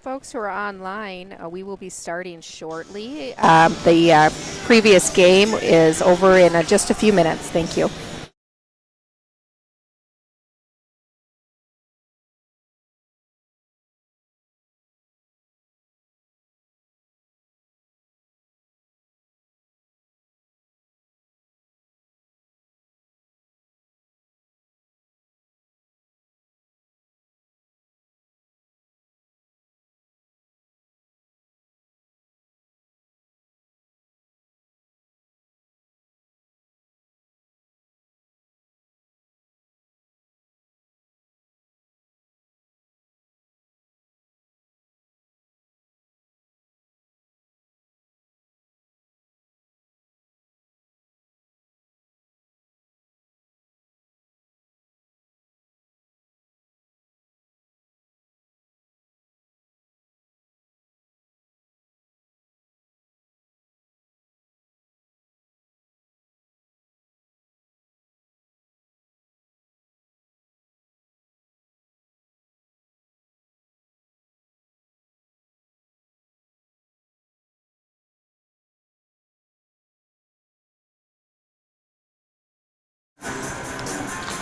Folks who are online, we will be starting shortly. The previous game is over in just a few minutes. Thank you.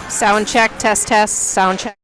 Sound check, test, test, sound check.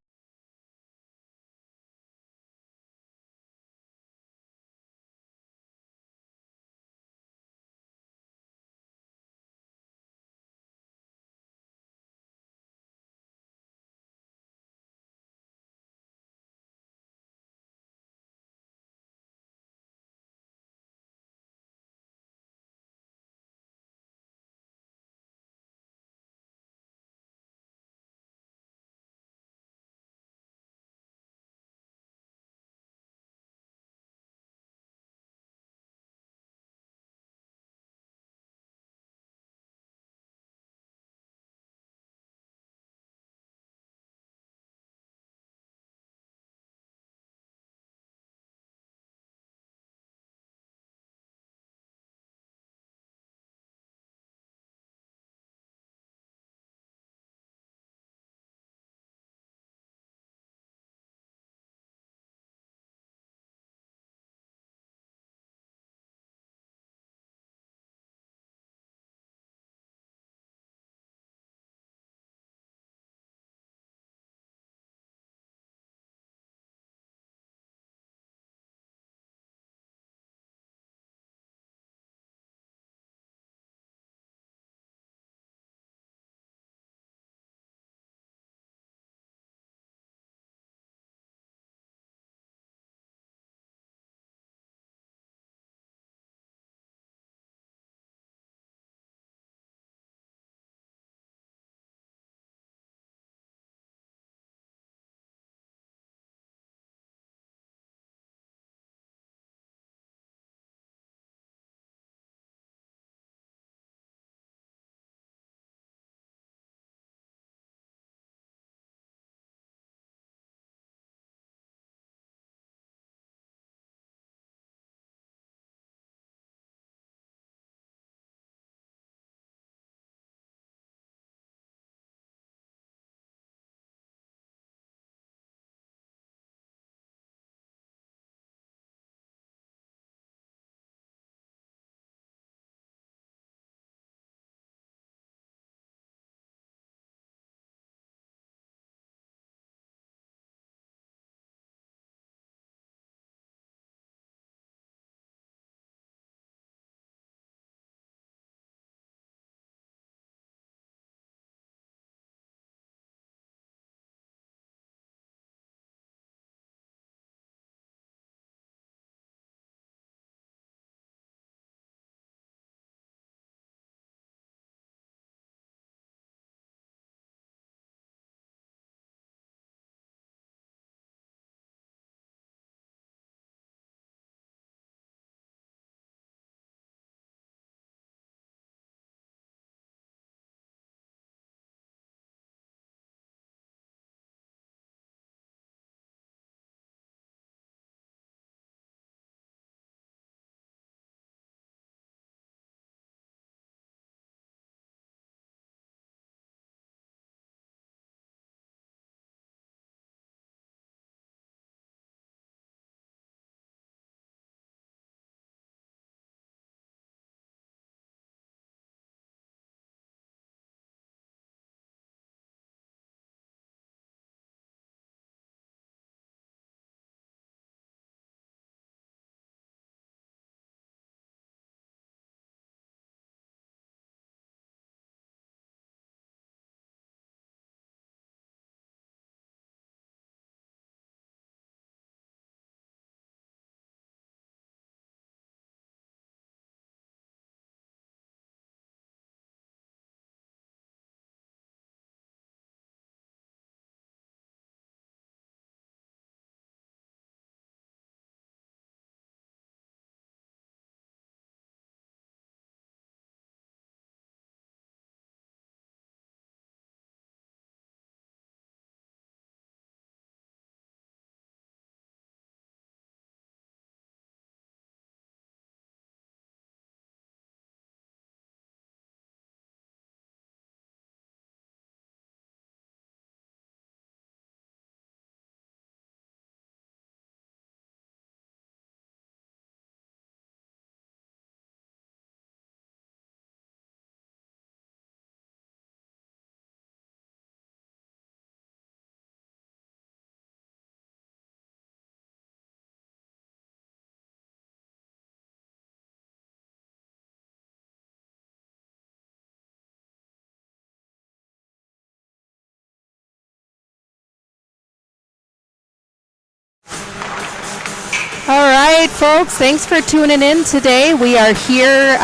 All right, folks, thanks for tuning in today. We are here,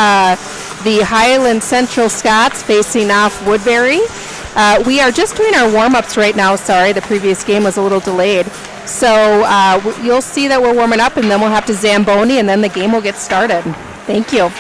the Highland Central Scots facing off Woodbury. We are just doing our warm-ups right now. Sorry, the previous game was a little delayed. So you'll see that we're warming up, and then we'll have to Zamboni, and then the game will get started. Thank you.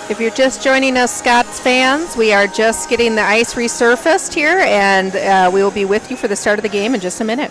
If you're just joining us, Scots fans, we are just getting the ice resurfaced here, and we will be with you for the start of the game in just a minute.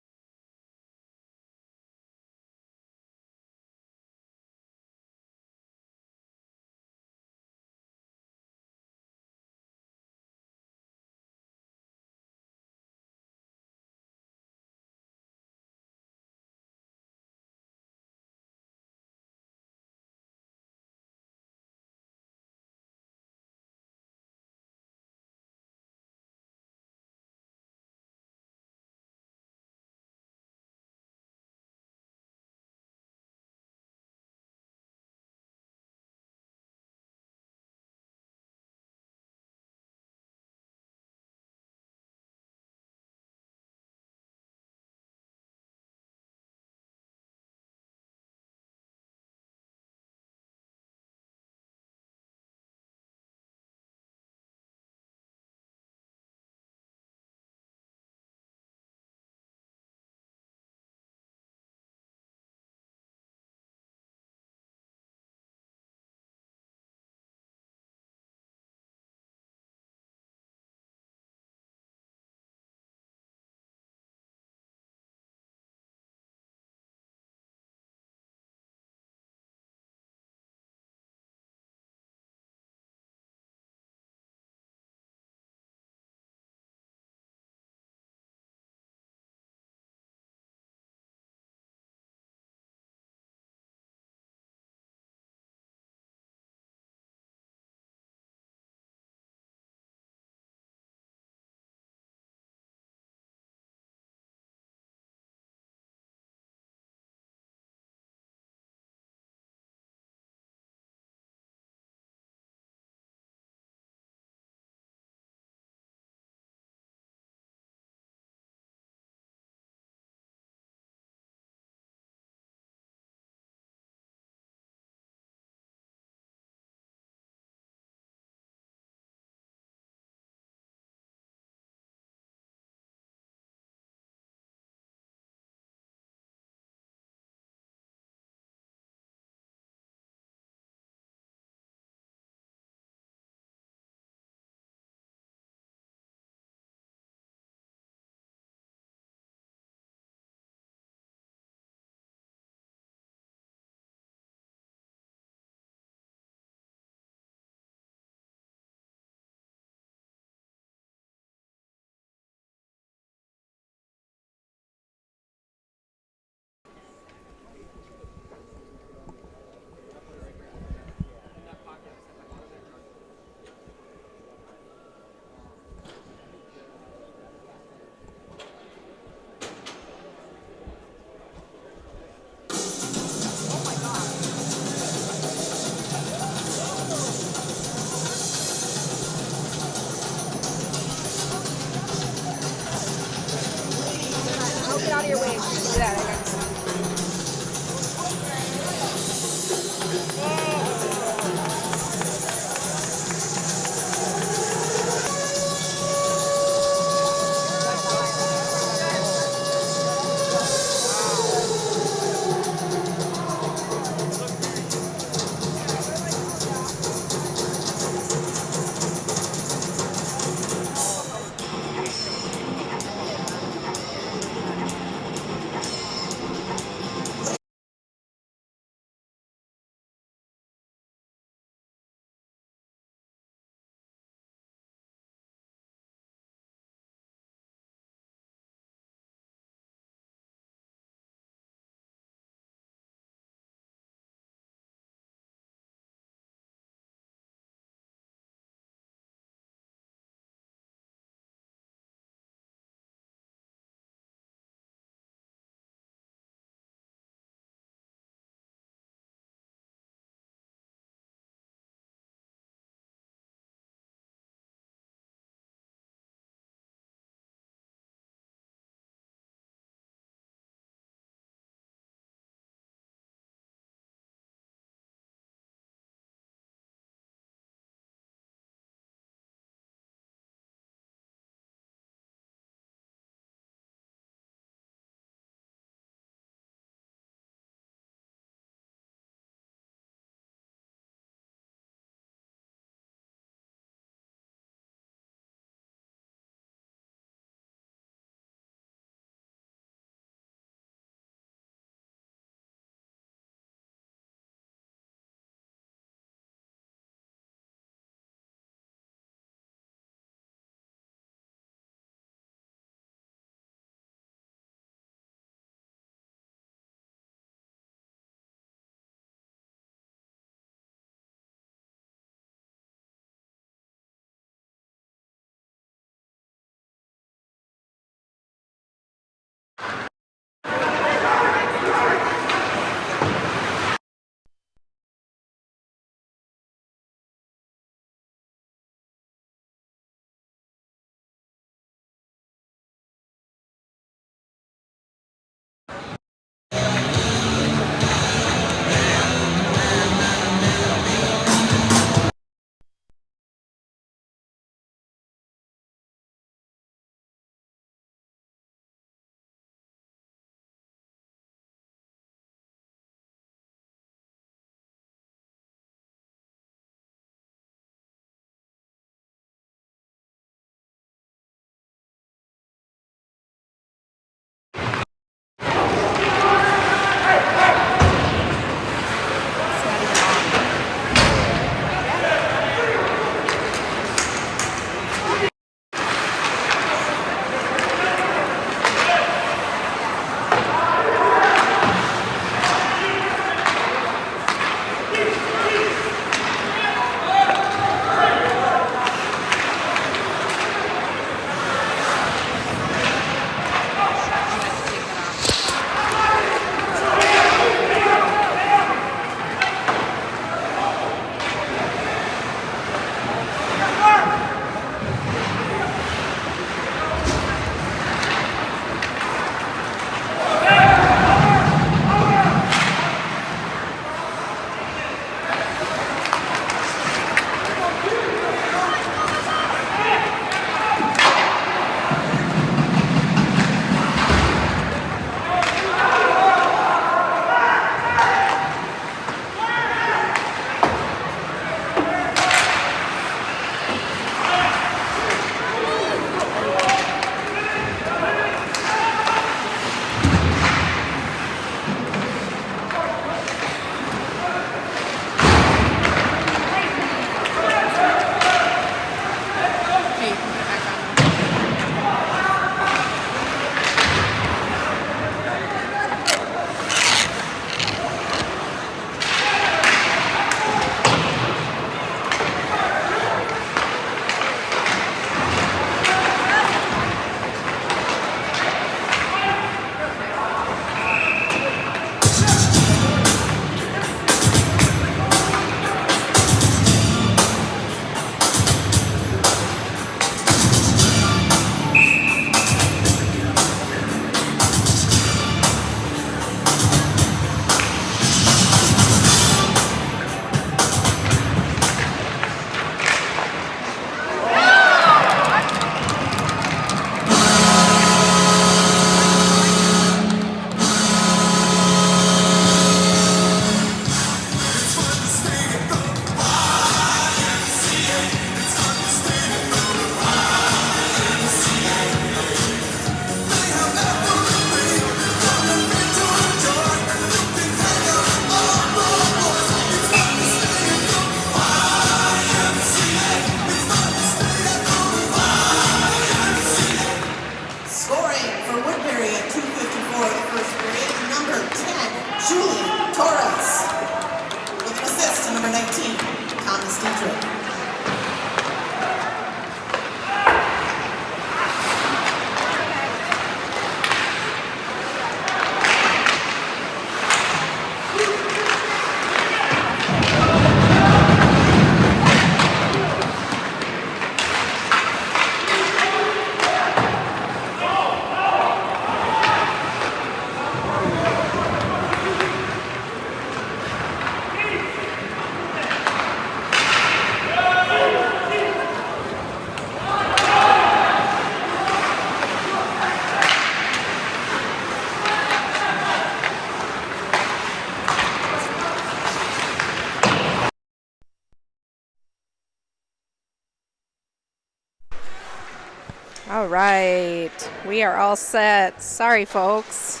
All right, we are all set. Sorry, folks.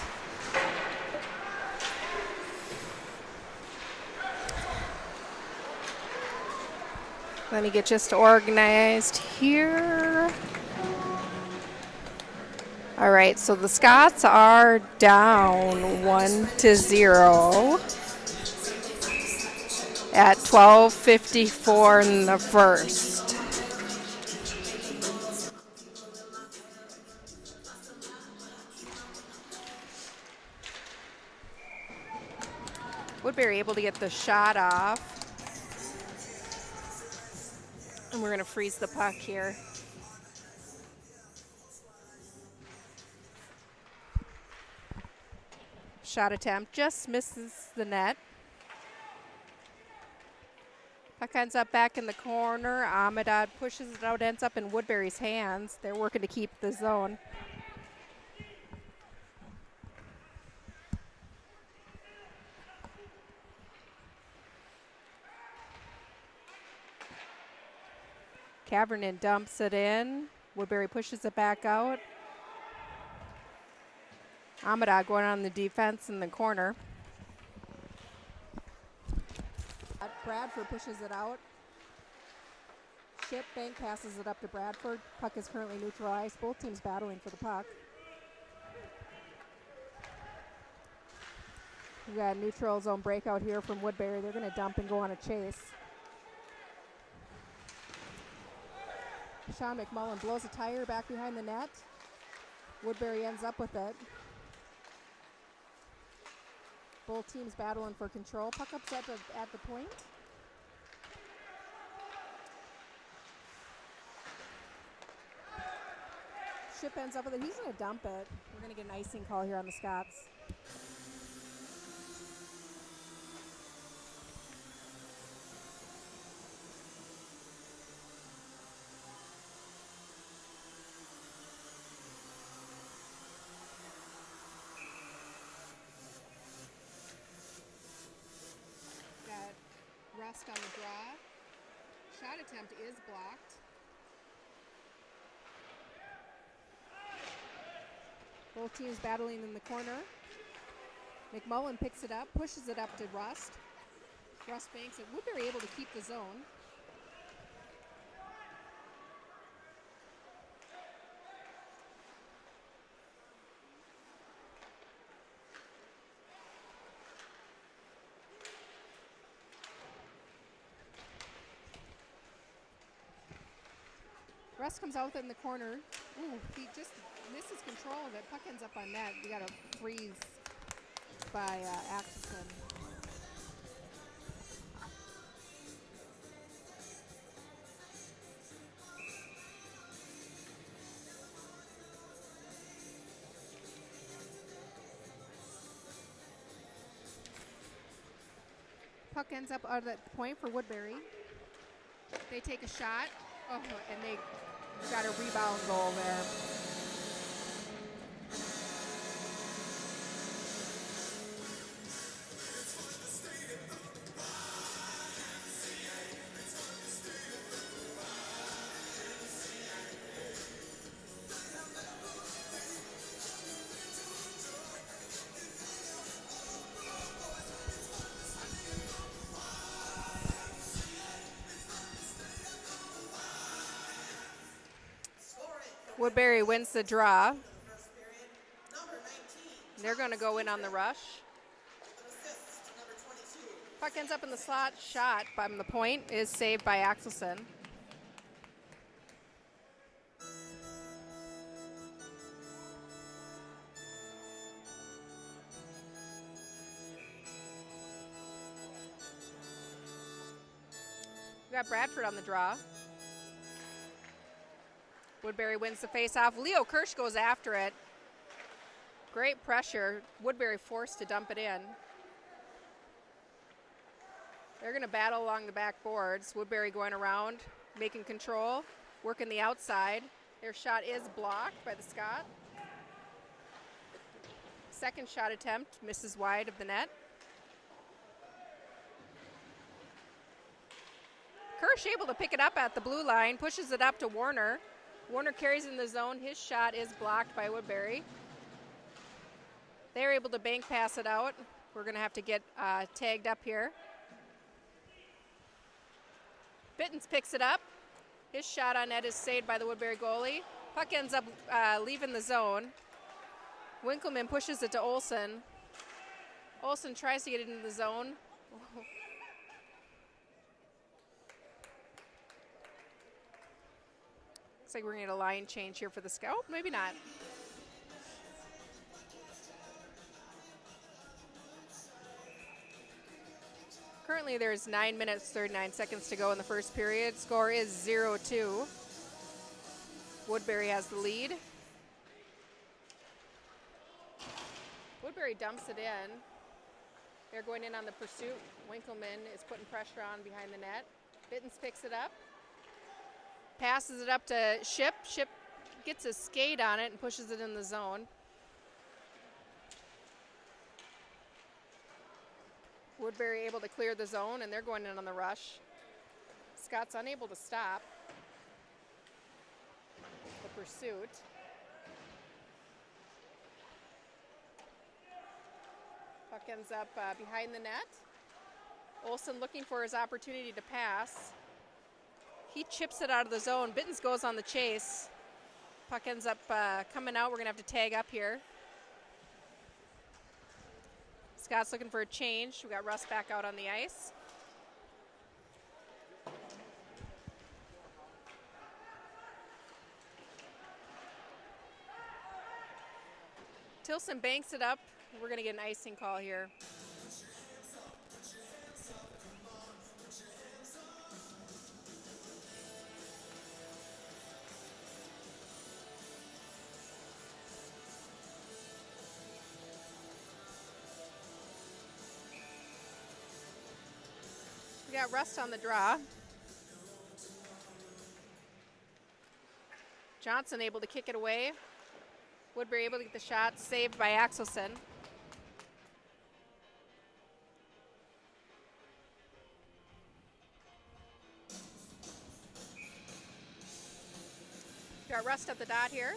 Let me get just organized here. All right, so the Scots are down 1-0 at 12:54 in the first. Woodbury able to get the shot off. And we're going to freeze the puck here. Shot attempt just misses the net. Puck ends up back in the corner. Amadad pushes it out, ends up in Woodbury's hands. They're working to keep the zone. Cavernan dumps it in. Woodbury pushes it back out. Amadad going on the defense in the corner. Bradford pushes it out. Shipbank passes it up to Bradford. Puck is currently neutralized. Both teams battling for the puck. We got a neutral zone breakout here from Woodbury. They're going to dump and go on a chase. Sean McMullen blows a tire back behind the net. Woodbury ends up with it. Both teams battling for control. Puck upset at the point. Ship ends up with it. He's going to dump it. We're going to get an icing call here on the Scots. Rust on the draw. Shot attempt is blocked. Both teams battling in the corner. McMullen picks it up, pushes it up to Rust. Rust banks it. Woodbury able to keep the zone. Rust comes out in the corner. Ooh, he just misses control of it. Puck ends up on net. We got a freeze by Axelson. Puck ends up out of that point for Woodbury. They take a shot. Oh, and they got a rebound goal there. Woodbury wins the draw. They're going to go in on the rush. Puck ends up in the slot. Shot from the point is saved by Axelson. We got Bradford on the draw. Woodbury wins the faceoff. Leo Kirsch goes after it. Great pressure. Woodbury forced to dump it in. They're going to battle along the back boards. Woodbury going around, making control, working the outside. Their shot is blocked by the Scot. Second shot attempt misses wide of the net. Kirsch able to pick it up at the blue line, pushes it up to Warner. Warner carries in the zone. His shot is blocked by Woodbury. They're able to bank pass it out. We're going to have to get tagged up here. Bittens picks it up. His shot on net is saved by the Woodbury goalie. Puck ends up leaving the zone. Winkleman pushes it to Olsen. Olsen tries to get it into the zone. Looks like we're going to get a line change here for the Scout. Maybe not. Currently there's 9 minutes, 39 seconds to go in the first period. Score is 0-2. Woodbury has the lead. Woodbury dumps it in. They're going in on the pursuit. Winkleman is putting pressure on behind the net. Bittens picks it up. Passes it up to Ship. Ship gets a skate on it and pushes it in the zone. Woodbury able to clear the zone, and they're going in on the rush. Scott's unable to stop the pursuit. Puck ends up behind the net. Olsen looking for his opportunity to pass. He chips it out of the zone. Bittens goes on the chase. Puck ends up coming out. We're going to have to tag up here. Scott's looking for a change. We got Russ back out on the ice. Tilson banks it up. We're going to get an icing call here. We got Rust on the draw. Johnson able to kick it away. Woodbury able to get the shot, saved by Axelson. We got Rust at the dot here.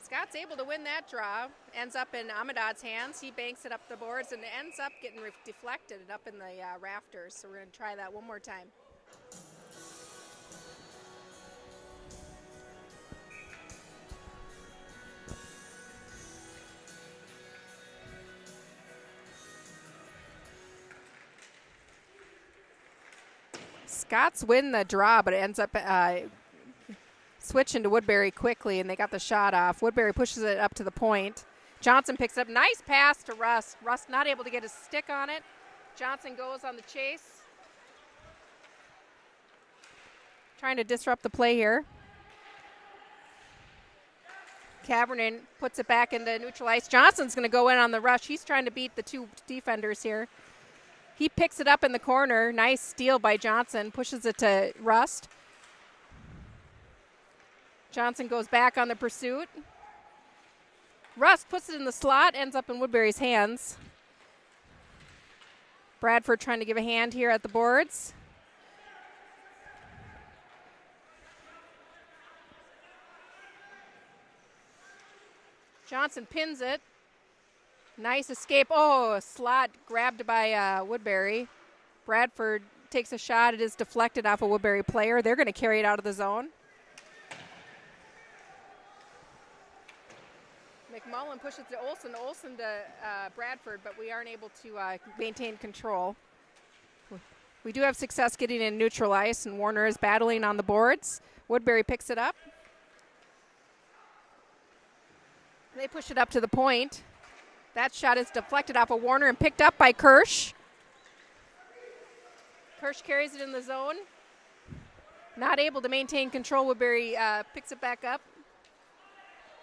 Scott's able to win that draw. Ends up in Amadad's hands. He banks it up the boards and ends up getting deflected and up in the rafters. So we're going to try that one more time. Scots win the draw, but it ends up switching to Woodbury quickly, and they got the shot off. Woodbury pushes it up to the point. Johnson picks up. Nice pass to Rust. Rust not able to get his stick on it. Johnson goes on the chase. Trying to disrupt the play here. Kavernen puts it back into neutral ice. Johnson's going to go in on the rush. He's trying to beat the two defenders here. He picks it up in the corner. Nice steal by Johnson. Pushes it to Rust. Johnson goes back on the pursuit. Rust puts it in the slot, ends up in Woodbury's hands. Bradford trying to give a hand here at the boards. Johnson pins it. Nice escape. Oh, a slot grabbed by Woodbury. Bradford takes a shot. It is deflected off a Woodbury player. They're going to carry it out of the zone. McMullen pushes to Olsen. Olsen to Bradford, but we aren't able to maintain control. We do have success getting in neutral ice, and Warner is battling on the boards. Woodbury picks it up. They push it up to the point. That shot is deflected off of Warner and picked up by Kirsch. Kirsch carries it in the zone. Not able to maintain control. Woodbury picks it back up.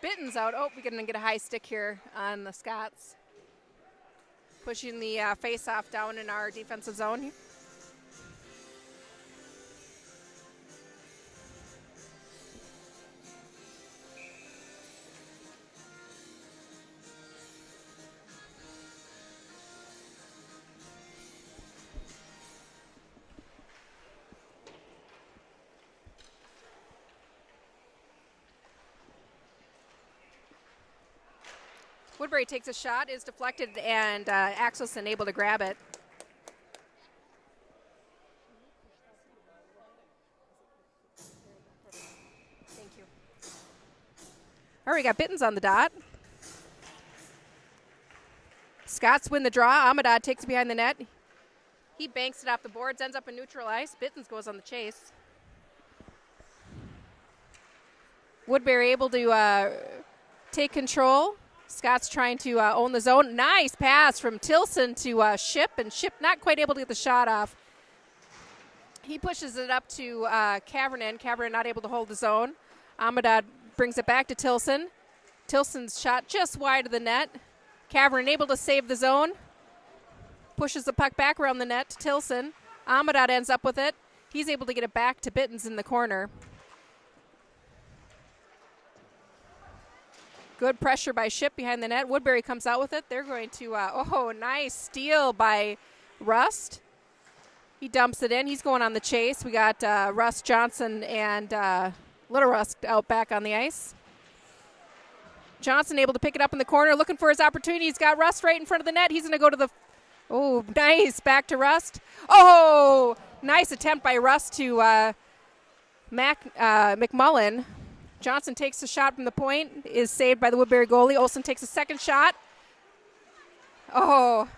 Bittens out. Oh, we're going to get a high stick here on the Scots. Pushing the face-off down in our defensive zone. Woodbury takes a shot, is deflected, and Axelson able to grab it. Thank you. All right, we got Bittens on the dot. Scots win the draw. Amadad takes it behind the net. He banks it off the boards, ends up in neutral ice. Bittens goes on the chase. Woodbury able to take control. Scott's trying to own the zone. Nice pass from Tilson to Ship, and Ship not quite able to get the shot off. He pushes it up to Kavernen. Kavernen not able to hold the zone. Amadad brings it back to Tilson. Tilson's shot just wide of the net. Kavernen able to save the zone. Pushes the puck back around the net to Tilson. Amadad ends up with it. He's able to get it back to Bittens in the corner. Good pressure by Ship behind the net. Woodbury comes out with it. They're going to, nice steal by Rust. He dumps it in. He's going on the chase. We got Rust Johnson and Little Rust out back on the ice. Johnson able to pick it up in the corner, looking for his opportunity. He's got Rust right in front of the net. He's going to go to the... Oh, nice. Back to Rust. Oh, nice attempt by Rust to McMullen. Johnson takes the shot from the point, is saved by the Woodbury goalie. Olsen takes a second shot. Oh,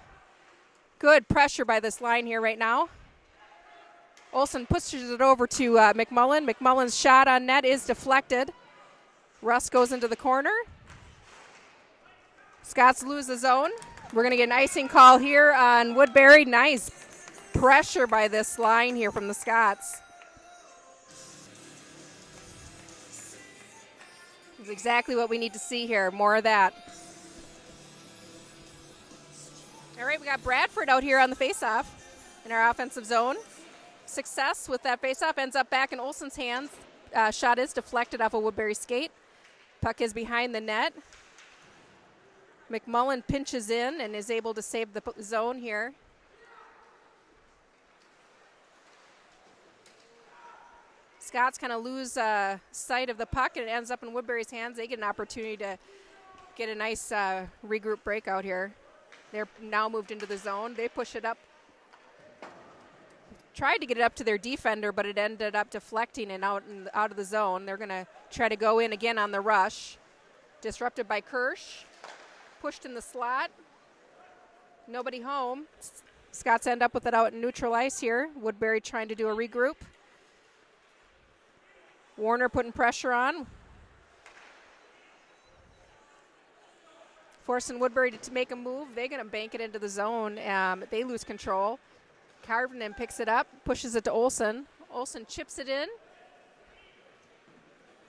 good pressure by this line here right now. Olsen pushes it over to McMullen. McMullen's shot on net is deflected. Rust goes into the corner. Scots lose the zone. We're going to get an icing call here on Woodbury. Nice pressure by this line here from the Scots. This is exactly what we need to see here. More of that. All right, we got Bradford out here on the faceoff in our offensive zone. Success with that faceoff ends up back in Olsen's hands. Shot is deflected off a Woodbury skate. Puck is behind the net. McMullen pinches in and is able to save the zone here. Scots kind of lose sight of the puck, and it ends up in Woodbury's hands. They get an opportunity to get a nice regroup breakout here. They're now moved into the zone. They push it up. Tried to get it up to their defender, but it ended up deflecting and out of the zone. They're going to try to go in again on the rush. Disrupted by Kirsch. Pushed in the slot. Nobody home. Scots end up with it out in neutral ice here. Woodbury trying to do a regroup. Warner putting pressure on. Forcing Woodbury to make a move. They're going to bank it into the zone. They lose control. Kavernen picks it up, pushes it to Olsen. Olsen chips it in.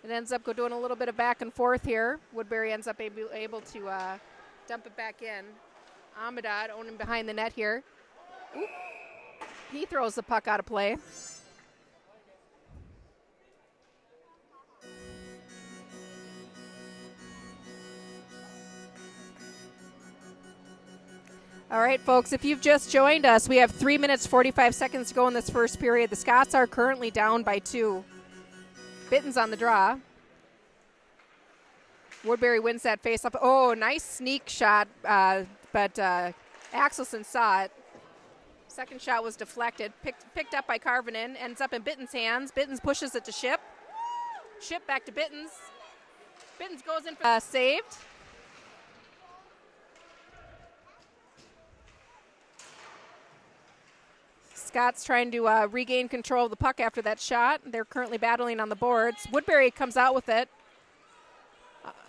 It ends up doing a little bit of back and forth here. Woodbury ends up able to dump it back in. Amadad owning behind the net here. Oop. He throws the puck out of play. All right, folks, if you've just joined us, we have 3 minutes, 45 seconds to go in this first period. The Scots are currently down by 2. Bittens on the draw. Woodbury wins that face-off. Oh, nice sneak shot, but Axelson saw it. Second shot was deflected. Picked up by Kavernen. Ends up in Bittens' hands. Bittens pushes it to Ship. Ship back to Bittens. Bittens goes in for saved. Scott's trying to regain control of the puck after that shot. They're currently battling on the boards. Woodbury comes out with it.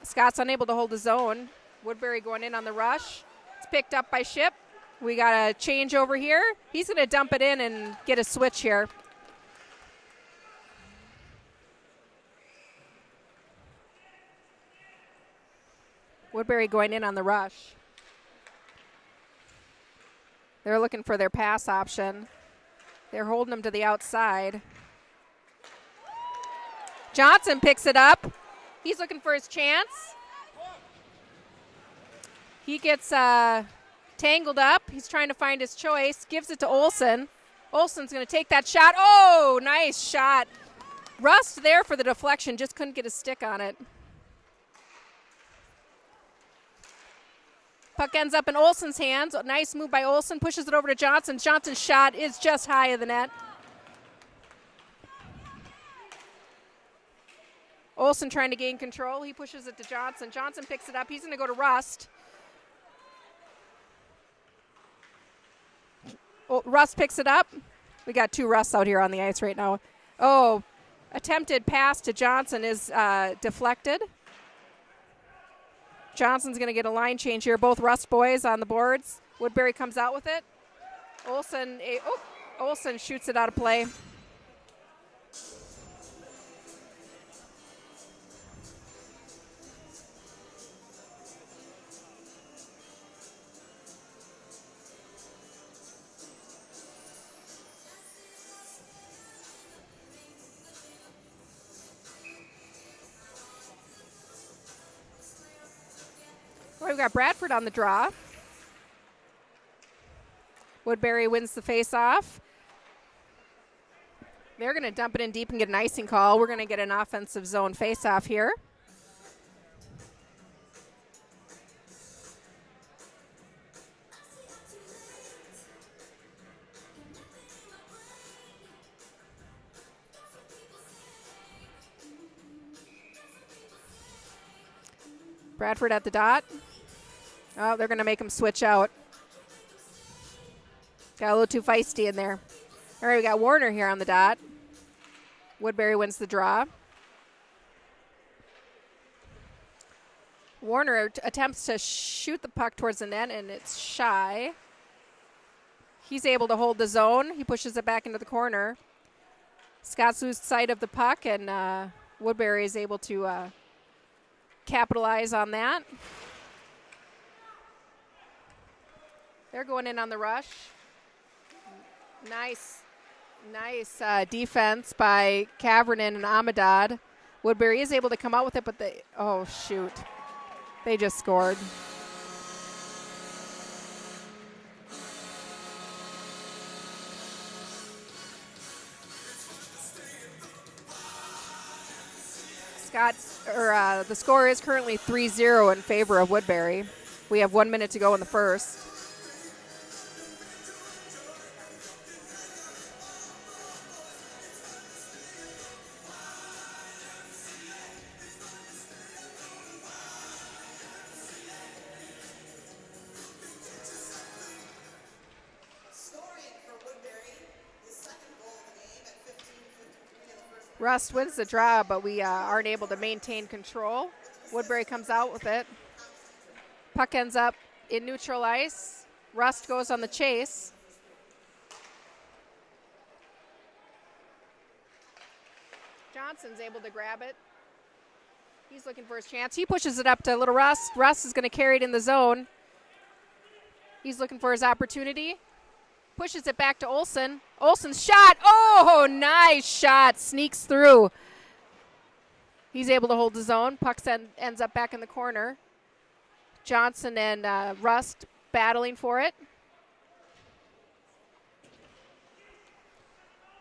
Scott's unable to hold the zone. Woodbury going in on the rush. It's picked up by Ship. We got a change over here. He's going to dump it in and get a switch here. Woodbury going in on the rush. They're looking for their pass option. They're holding him to the outside. Johnson picks it up. He's looking for his chance. He gets tangled up. He's trying to find his choice. Gives it to Olsen. Olsen's going to take that shot. Oh, nice shot. Rust there for the deflection. Just couldn't get a stick on it. Puck ends up in Olsen's hands. A nice move by Olsen. Pushes it over to Johnson. Johnson's shot is just high of the net. Olsen trying to gain control. He pushes it to Johnson. Johnson picks it up. He's going to go to Rust. Rust picks it up. We got 2 Rusts out here on the ice right now. Oh, attempted pass to Johnson is deflected. Johnson's going to get a line change here. Both Rust boys on the boards. Woodbury comes out with it. Olsen shoots it out of play. We've got Bradford on the draw. Woodbury wins the face-off. They're going to dump it in deep and get an icing call. We're going to get an offensive zone face-off here. Bradford at the dot. Oh, they're going to make him switch out. Got a little too feisty in there. All right, we got Warner here on the dot. Woodbury wins the draw. Warner attempts to shoot the puck towards the net, and it's shy. He's able to hold the zone. He pushes it back into the corner. Scots lose sight of the puck, and Woodbury is able to capitalize on that. They're going in on the rush. Nice defense by Kavernen and Amadad. Woodbury is able to come out with it, but oh shoot, they just scored. The score is currently 3-0 in favor of Woodbury. We have 1 minute to go in the first. Rust wins the draw, but we aren't able to maintain control. Woodbury comes out with it. Puck ends up in neutral ice. Rust goes on the chase. Johnson's able to grab it. He's looking for his chance. He pushes it up to little Rust. Rust is going to carry it in the zone. He's looking for his opportunity. Pushes it back to Olsen. Olsen's shot. Oh, nice shot. Sneaks through. He's able to hold his own. Puck ends up back in the corner. Johnson and Rust battling for it.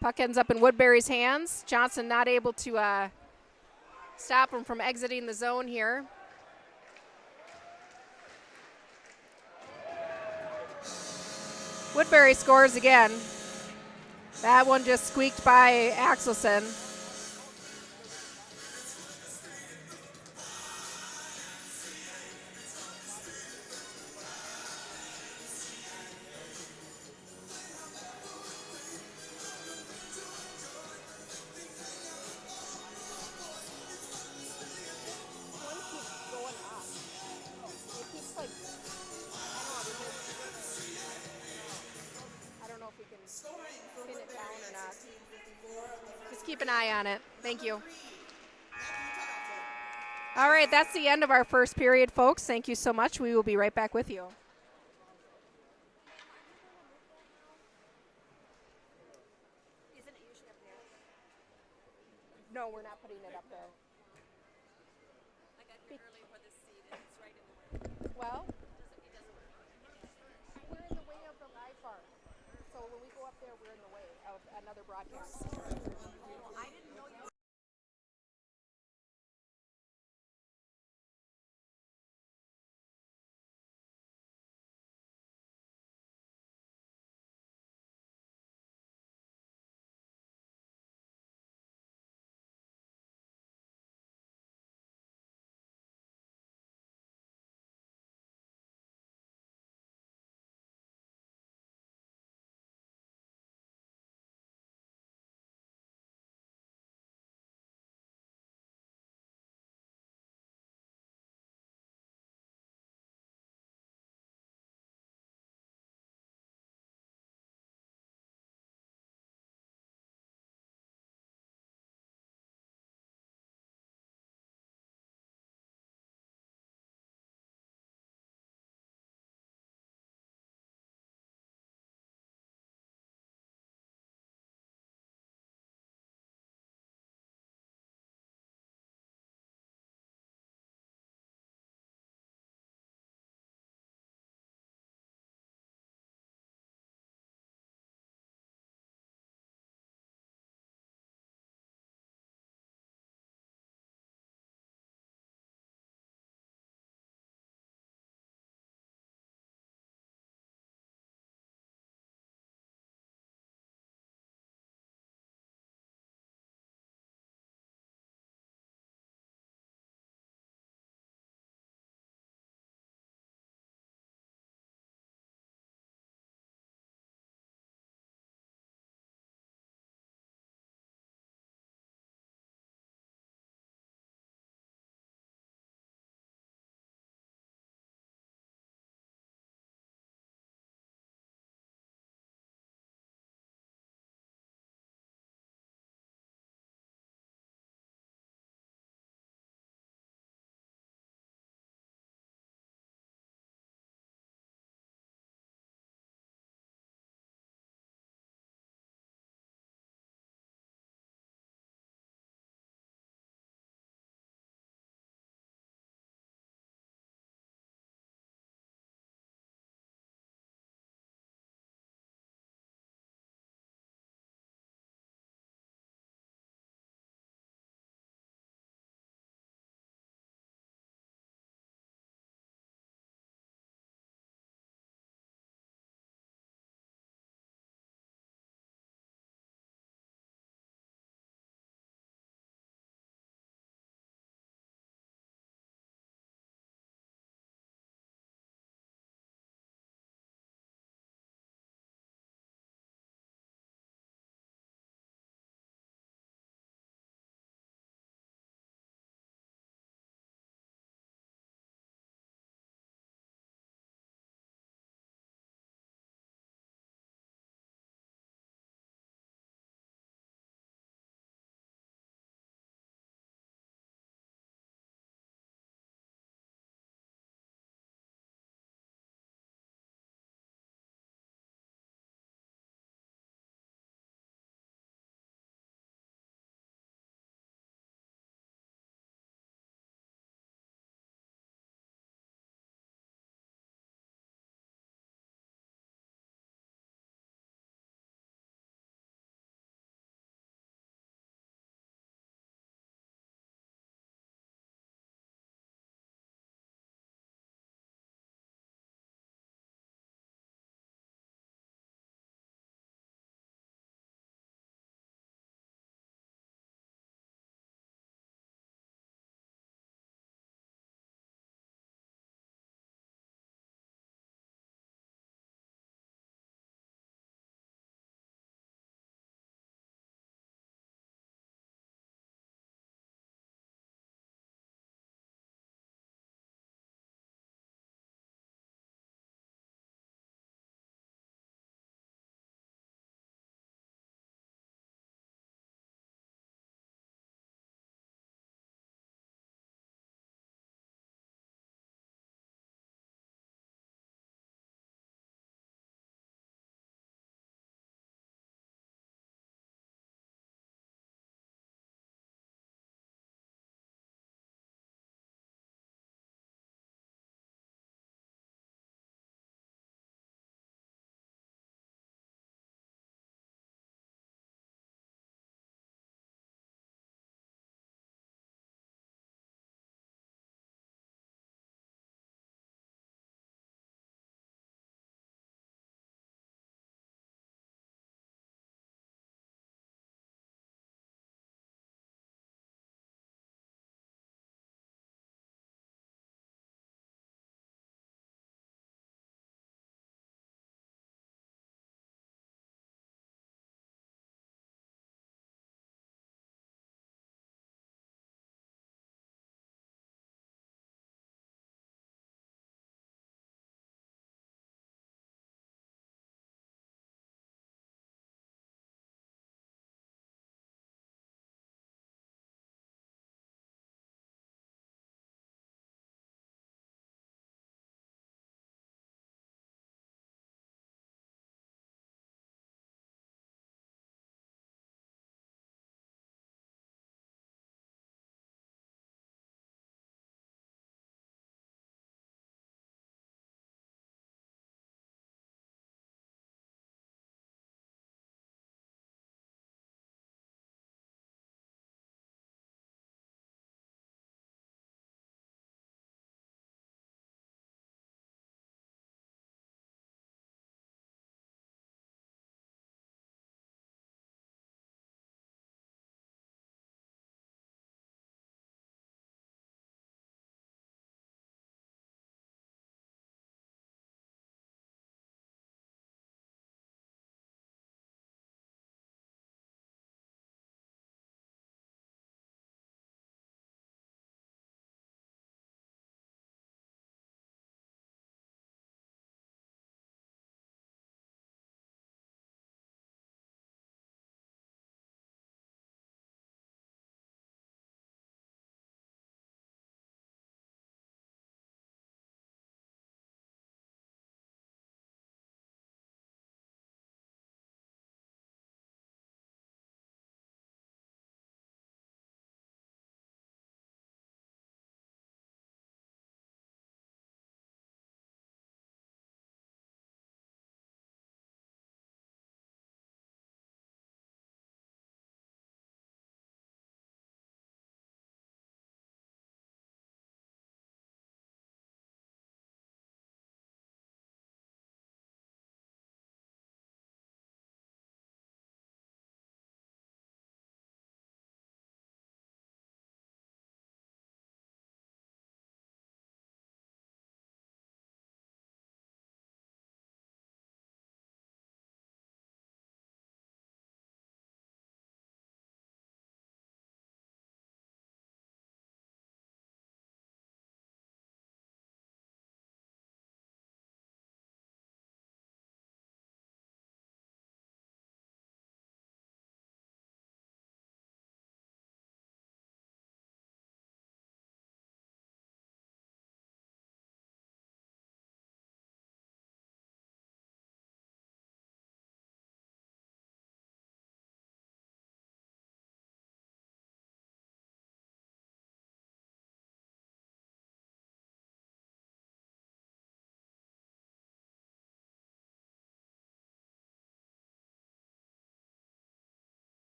Puck ends up in Woodbury's hands. Johnson not able to stop him from exiting the zone here. Woodbury scores again. That one just squeaked by Axelson. Keep an eye on it. Thank you. All right, that's the end of our first period, folks. Thank you so much. We will be right back with you. Isn't it usually up there? No, we're not putting it up there. I got here early for this seat, and it's right in the way. Well, we're in the way of the live bar. So when we go up there, we're in the way of another broadcast.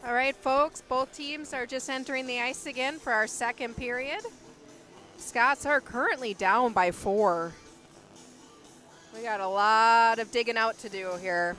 All right, folks, both teams are just entering the ice again for our second period. Scots are currently down by 4. We got a lot of digging out to do here.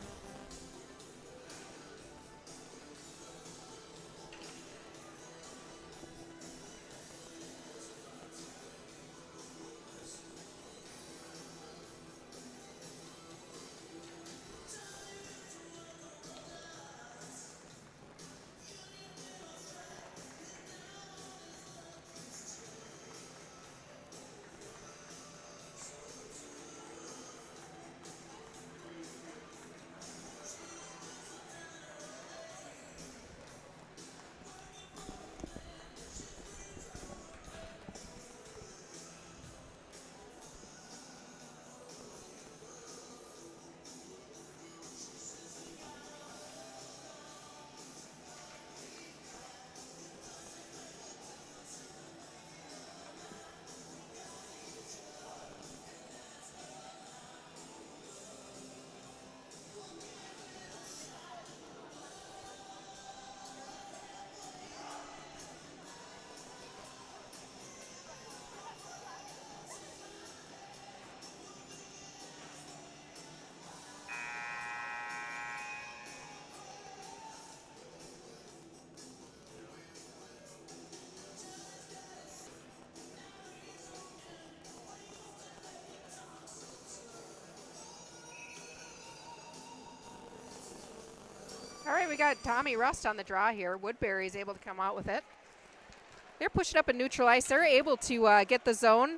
All right, we got Tommy Rust on the draw here. Woodbury's able to come out with it. They're pushing up and neutral ice. They're able to get the zone.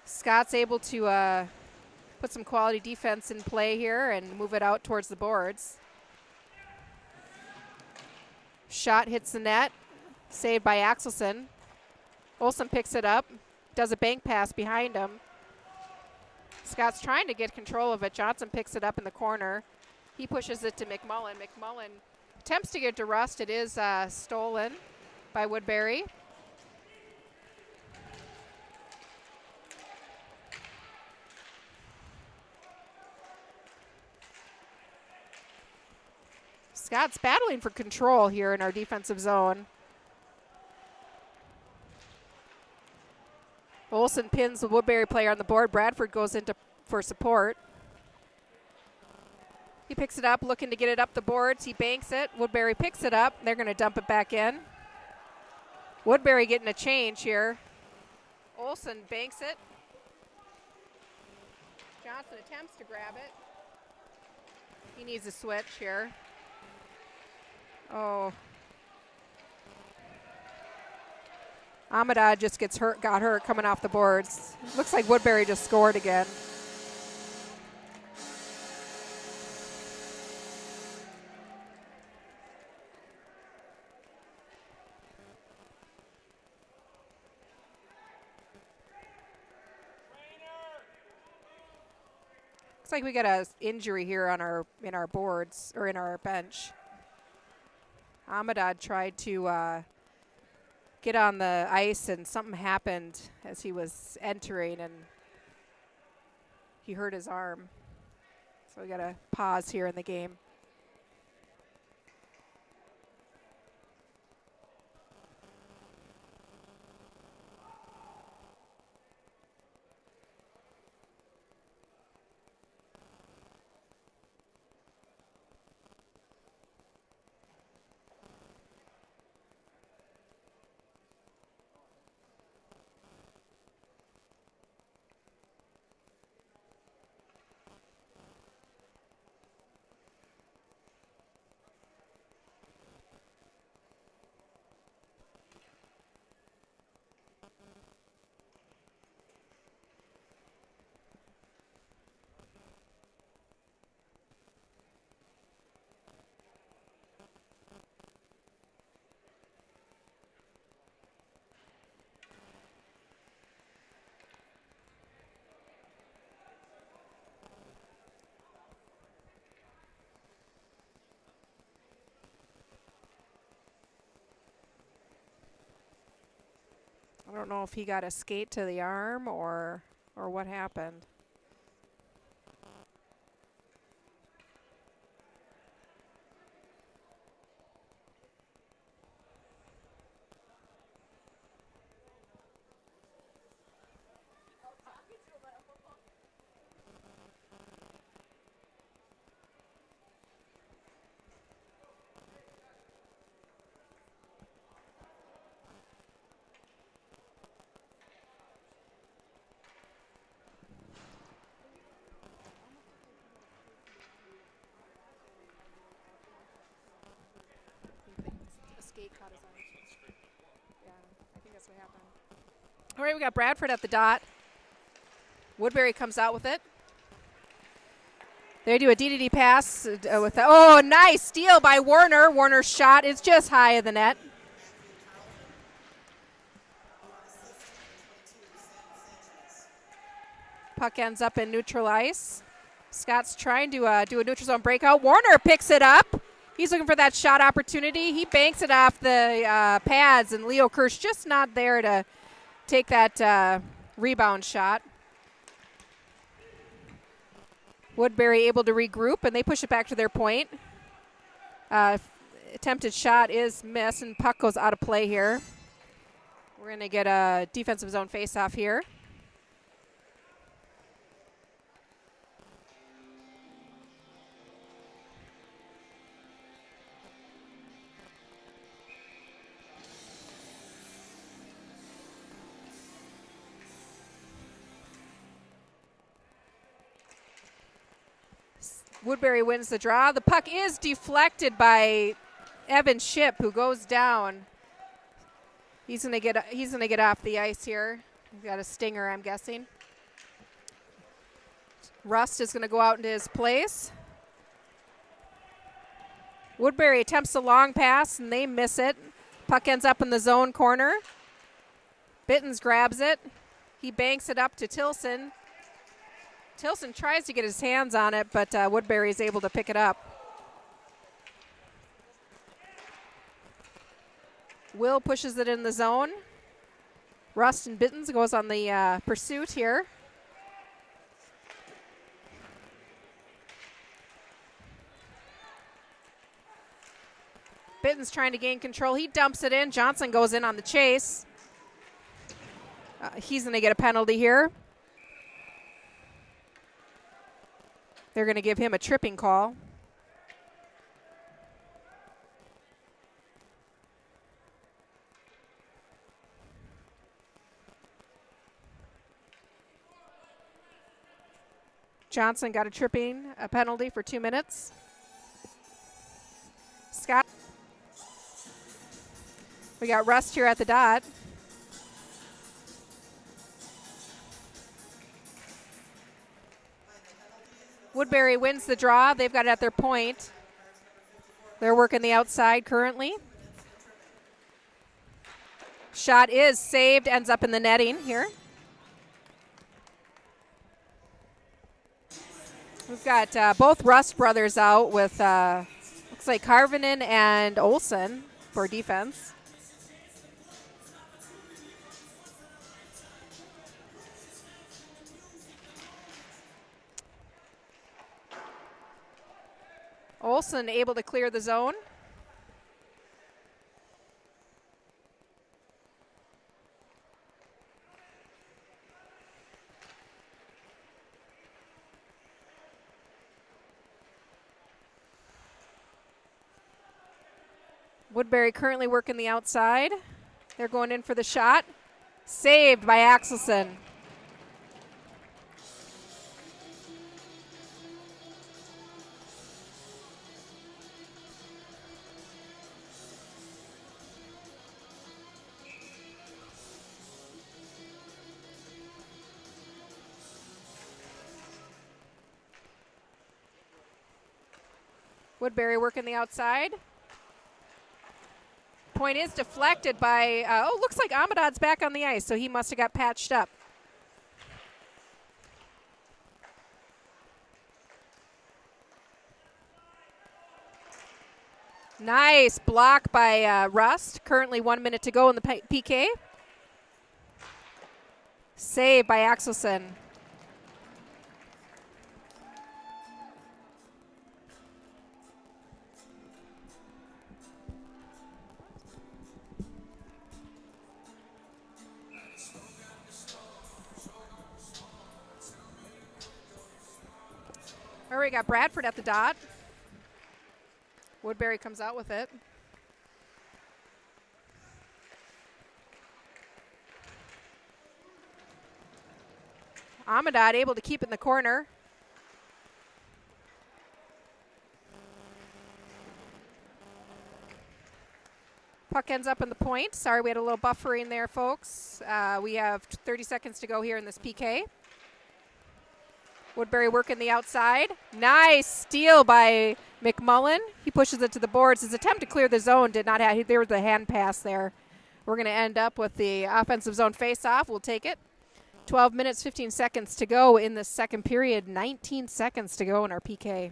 Scott's able to put some quality defense in play here and move it out towards the boards. Shot hits the net, saved by Axelson. Olsen picks it up, does a bank pass behind him. Scott's trying to get control of it. Johnson picks it up in the corner. He pushes it to McMullen. McMullen attempts to get to Rust. It is stolen by Woodbury. Scott's battling for control here in our defensive zone. Olsen pins the Woodbury player on the board. Bradford goes into for support. He picks it up, looking to get it up the boards. He banks it. Woodbury picks it up. They're going to dump it back in. Woodbury getting a change here. Olsen banks it. Johnson attempts to grab it. He needs a switch here. Oh. Amadad just got hurt coming off the boards. Looks like Woodbury just scored again. Looks like we got an injury here on in our boards or in our bench. Amadad tried to get on the ice and something happened as he was entering and he hurt his arm. So we got to pause here in the game. I don't know if he got a skate to the arm or what happened. All right, we got Bradford at the dot. Woodbury comes out with it. They do a DDD pass with the, oh, nice steal by Warner. Warner's shot is just high of the net. Puck ends up in neutral ice. Scott's trying to do a neutral zone breakout. Warner picks it up. He's looking for that shot opportunity. He banks it off the pads, and Leo Kirsch just not there to take that rebound shot. Woodbury able to regroup, and they push it back to their point. Attempted shot is missed, and puck goes out of play here. We're going to get a defensive zone face-off here. Woodbury wins the draw. The puck is deflected by Evan Ship, who goes down. He's gonna get off the ice here. He's got a stinger, I'm guessing. Rust is gonna go out into his place. Woodbury attempts a long pass and they miss it. Puck ends up in the zone corner. Bittens grabs it. He banks it up to Tilson. Tilson tries to get his hands on it, but Woodbury is able to pick it up. Will pushes it in the zone. Rust and Bittens goes on the pursuit here. Bittens trying to gain control. He dumps it in. Johnson goes in on the chase. He's going to get a penalty here. They're going to give him a tripping call. Johnson got a penalty for 2 minutes. Scott. We got Rust here at the dot. Woodbury wins the draw. They've got it at their point. They're working the outside currently. Shot is saved, ends up in the netting here. We've got both Rust brothers out with, looks like Karvinen and Olsen for defense. Olsen able to clear the zone. Woodbury currently working the outside. They're going in for the shot. Saved by Axelson. Woodbury working the outside. Point is deflected by, looks like Amadad's back on the ice, so he must have got patched up. Nice block by Rust. Currently 1 minute to go in the PK. Save by Axelson. All right, we got Bradford at the dot. Woodbury comes out with it. Amadad able to keep it in the corner. Puck ends up in the point. Sorry, we had a little buffering there, folks. We have 30 seconds to go here in this PK. Woodbury working the outside. Nice steal by McMullen. He pushes it to the boards. His attempt to clear the zone did not have, there was the hand pass there. We're going to end up with the offensive zone face-off. We'll take it. 12 minutes, 15 seconds to go in the second period. 19 seconds to go in our PK.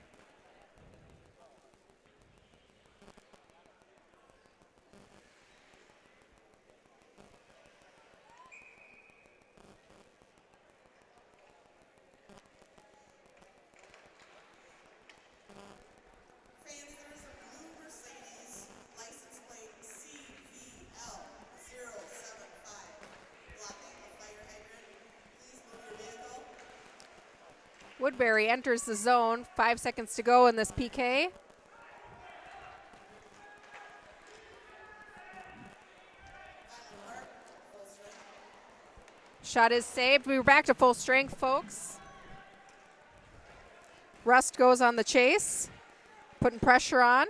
Woodbury enters the zone. 5 seconds to go in this PK. Shot is saved. We're back to full strength, folks. Rust goes on the chase, putting pressure on.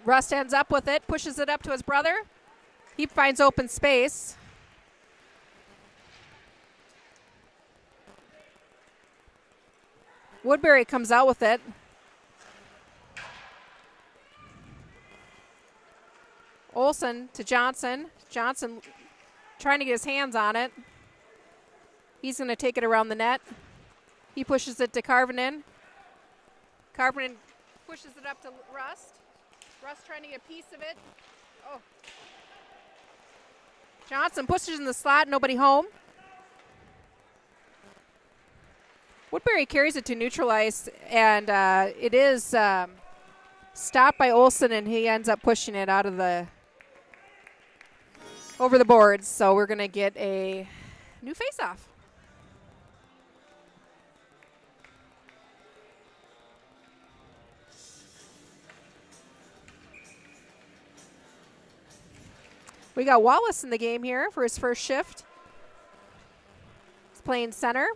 Rust ends up with it, pushes it up to his brother. He finds open space. Woodbury comes out with it. Olsen to Johnson. Johnson trying to get his hands on it. He's going to take it around the net. He pushes it to Karvinen. Karvinen pushes it up to Rust. Rust trying to get a piece of it. Oh. Johnson pushes in the slot, nobody home. Woodbury carries it to neutral ice, and it is stopped by Olsen, and he ends up pushing it out of the over the boards. So we're going to get a new face-off. We got Wallace in the game here for his first shift. He's playing center.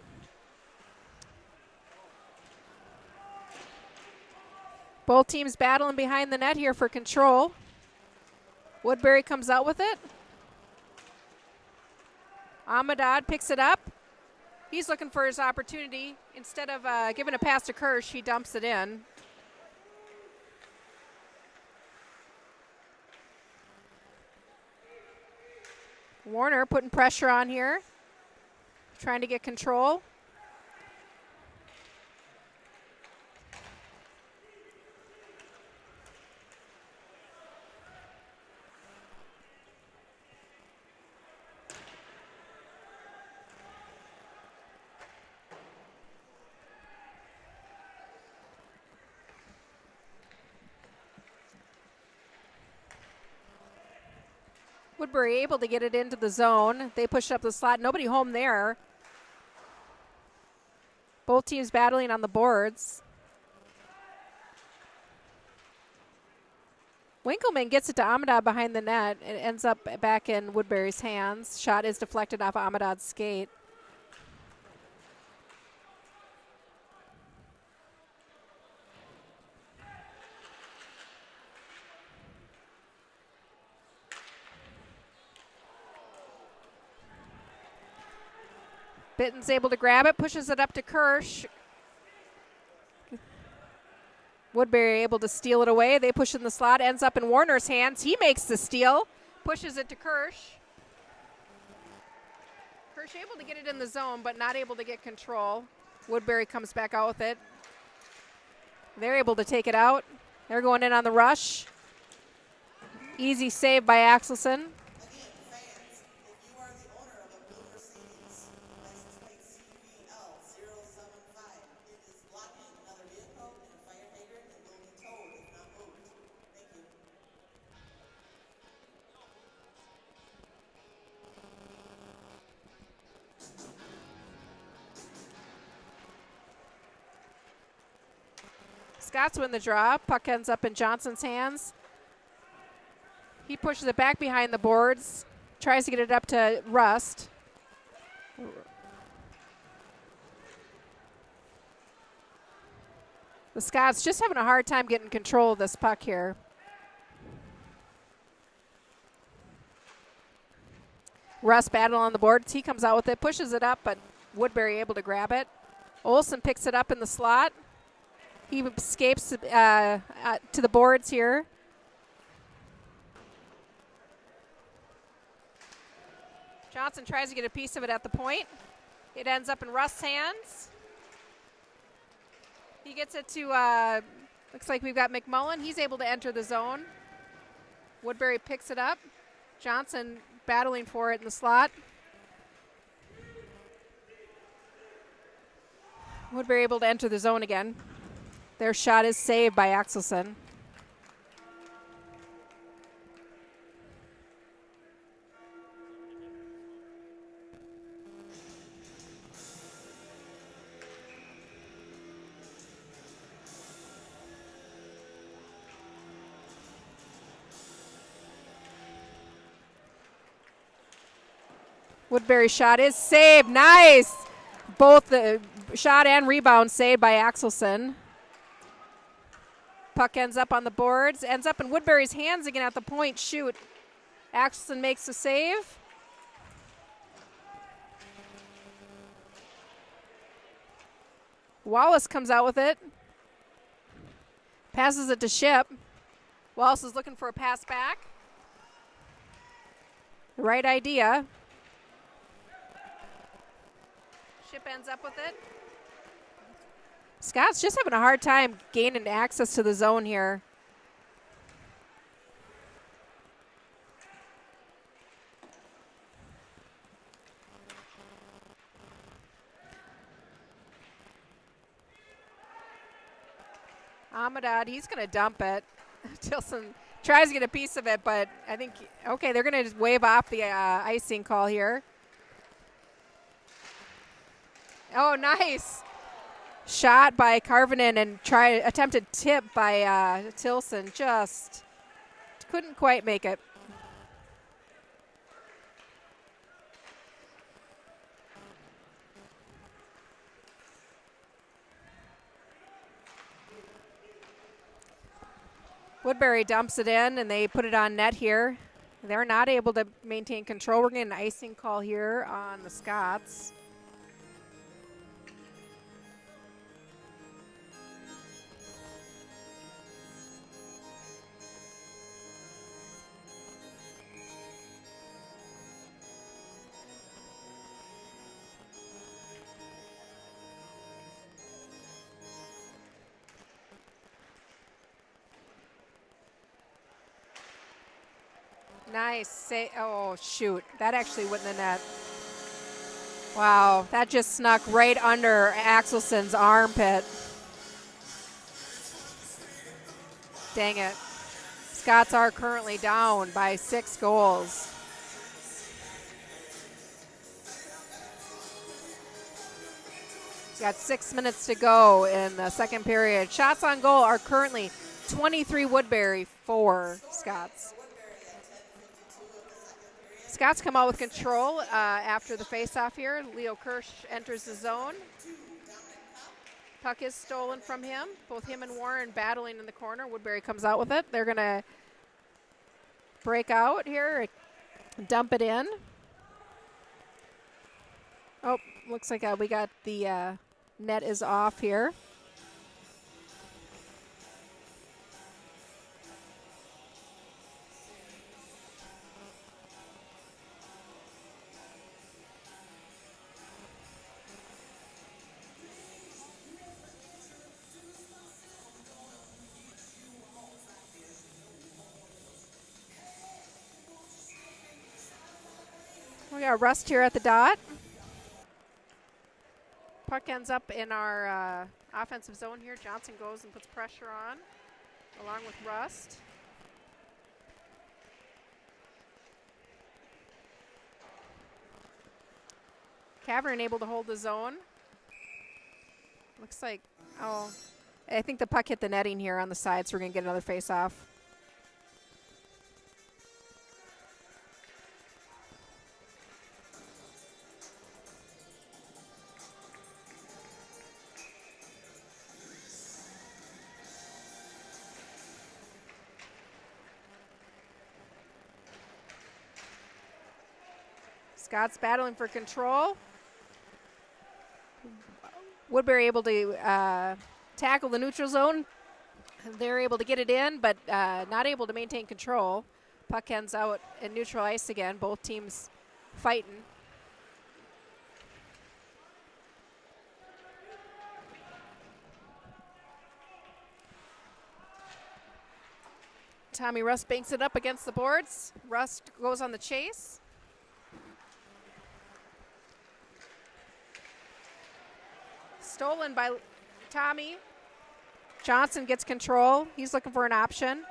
Both teams battling behind the net here for control. Woodbury comes out with it. Amadad picks it up. He's looking for his opportunity. Instead of giving a pass to Kirsch, he dumps it in. Warner putting pressure on here, trying to get control. Woodbury able to get it into the zone. They push up the slot. Nobody home there. Both teams battling on the boards. Winkleman gets it to Amadad behind the net. It ends up back in Woodbury's hands. Shot is deflected off Amadad's skate. Bitten's able to grab it, pushes it up to Kirsch. Woodbury able to steal it away. They push in the slot, ends up in Warner's hands. He makes the steal, pushes it to Kirsch. Kirsch able to get it in the zone, but not able to get control. Woodbury comes back out with it. They're able to take it out. They're going in on the rush. Easy save by Axelson. Scots win the draw. Puck ends up in Johnson's hands. He pushes it back behind the boards, tries to get it up to Rust. The Scots just having a hard time getting control of this puck here. Russ battle on the boards. He comes out with it, pushes it up, but Woodbury able to grab it. Olson picks it up in the slot. He escapes to the boards here. Johnson tries to get a piece of it at the point. It ends up in Russ' hands. He gets it to, looks like we've got McMullen. He's able to enter the zone. Woodbury picks it up. Johnson battling for it in the slot. Woodbury able to enter the zone again. Their shot is saved by Axelson. Woodbury's shot is saved. Nice. Both the shot and rebound saved by Axelson. Puck ends up on the boards. Ends up in Woodbury's hands again at the point. Shoot. Axelson makes the save. Wallace comes out with it. Passes it to Ship. Wallace is looking for a pass back. The right idea. Ship ends up with it. Scott's just having a hard time gaining access to the zone here. Amadad, he's going to dump it. Tilson tries to get a piece of it, but I think, okay, they're going to just wave off the icing call here. Oh, nice. Shot by Karvinen and attempted tip by Tilson. Just couldn't quite make it. Woodbury dumps it in, and they put it on net here. They're not able to maintain control. We're getting an icing call here on the Scots. Nice. Oh, shoot. That actually went in the net. Wow. That just snuck right under Axelson's armpit. Dang it. Scots are currently down by 6 goals. Got 6 minutes to go in the second period. Shots on goal are currently 23 Woodbury, 4 Scots. Scots come out with control after the faceoff here. Leo Kirsch enters the zone. Puck is stolen from him. Both him and Warren battling in the corner. Woodbury comes out with it. They're going to break out here, dump it in. Oh, looks like we got the net is off here. We got Rust here at the dot. Puck ends up in our offensive zone here. Johnson goes and puts pressure on, along with Rust. Cavern able to hold the zone. Looks like, oh, I think the puck hit the netting here on the side, so we're going to get another face-off. Scots battling for control. Woodbury able to tackle the neutral zone. They're able to get it in, but not able to maintain control. Puck ends out in neutral ice again. Both teams fighting. Tommy Rust banks it up against the boards. Rust goes on the chase. Stolen by Tommy. Johnson gets control. He's looking for an option.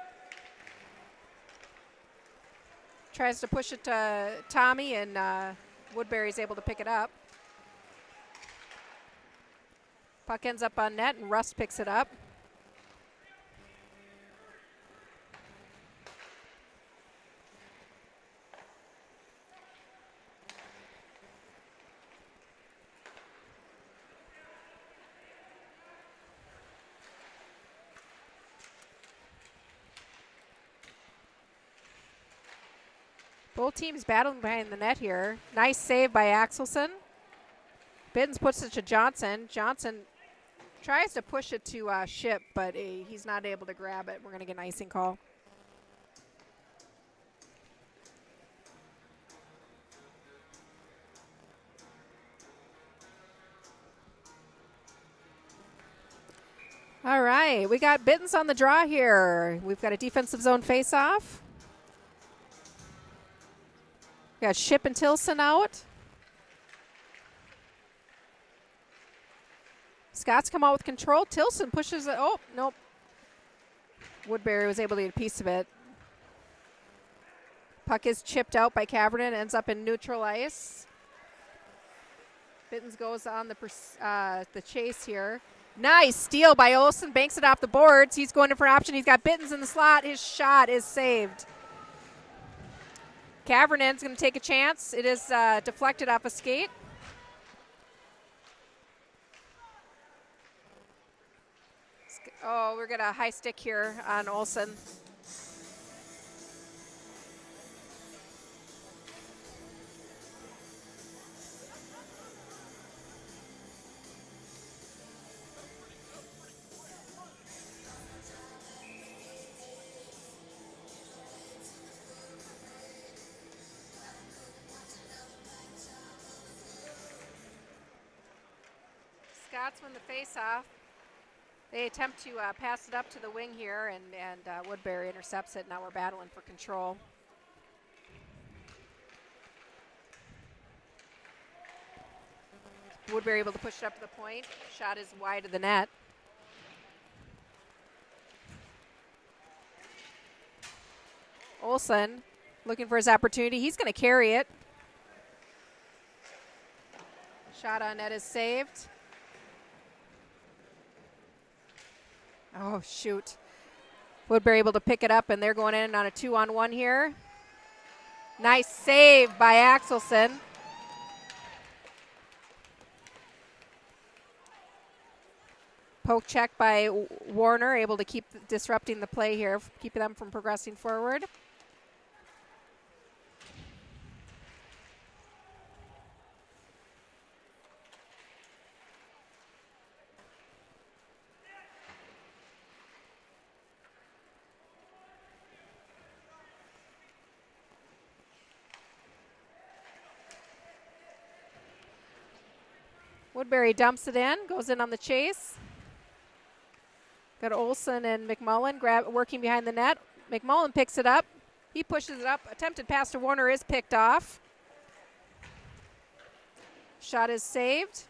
Tries to push it to Tommy, and Woodbury's able to pick it up. Puck ends up on net, and Rust picks it up. Both teams battling behind the net here. Nice save by Axelson. Biddens puts it to Johnson. Johnson tries to push it to Ship, but he's not able to grab it. We're going to get an icing call. All right, we got Biddens on the draw here. We've got a defensive zone face-off. We got Ship and Tilson out. Scots come out with control. Tilson pushes it. Oh, nope. Woodbury was able to get a piece of it. Puck is chipped out by Cavernan. Ends up in neutral ice. Biddens goes on the chase here. Nice steal by Olsen. Banks it off the boards. He's going in for an option. He's got Biddens in the slot. His shot is saved. Cavernan's going to take a chance. It is deflected off a skate. Oh, we're going to high stick here on Olsen. Scots win the face-off. They attempt to pass it up to the wing here, and Woodbury intercepts it. Now we're battling for control. Woodbury able to push it up to the point. Shot is wide of the net. Olsen looking for his opportunity. He's going to carry it. Shot on net is saved. Oh, shoot. Woodbury able to pick it up, and they're going in on a 2-on-1 here. Nice save by Axelson. Poke check by Warner, able to keep disrupting the play here, keeping them from progressing forward. Woodbury dumps it in, goes in on the chase. Got Olsen and McMullen working behind the net. McMullen picks it up. He pushes it up. Attempted pass to Warner is picked off. Shot is saved.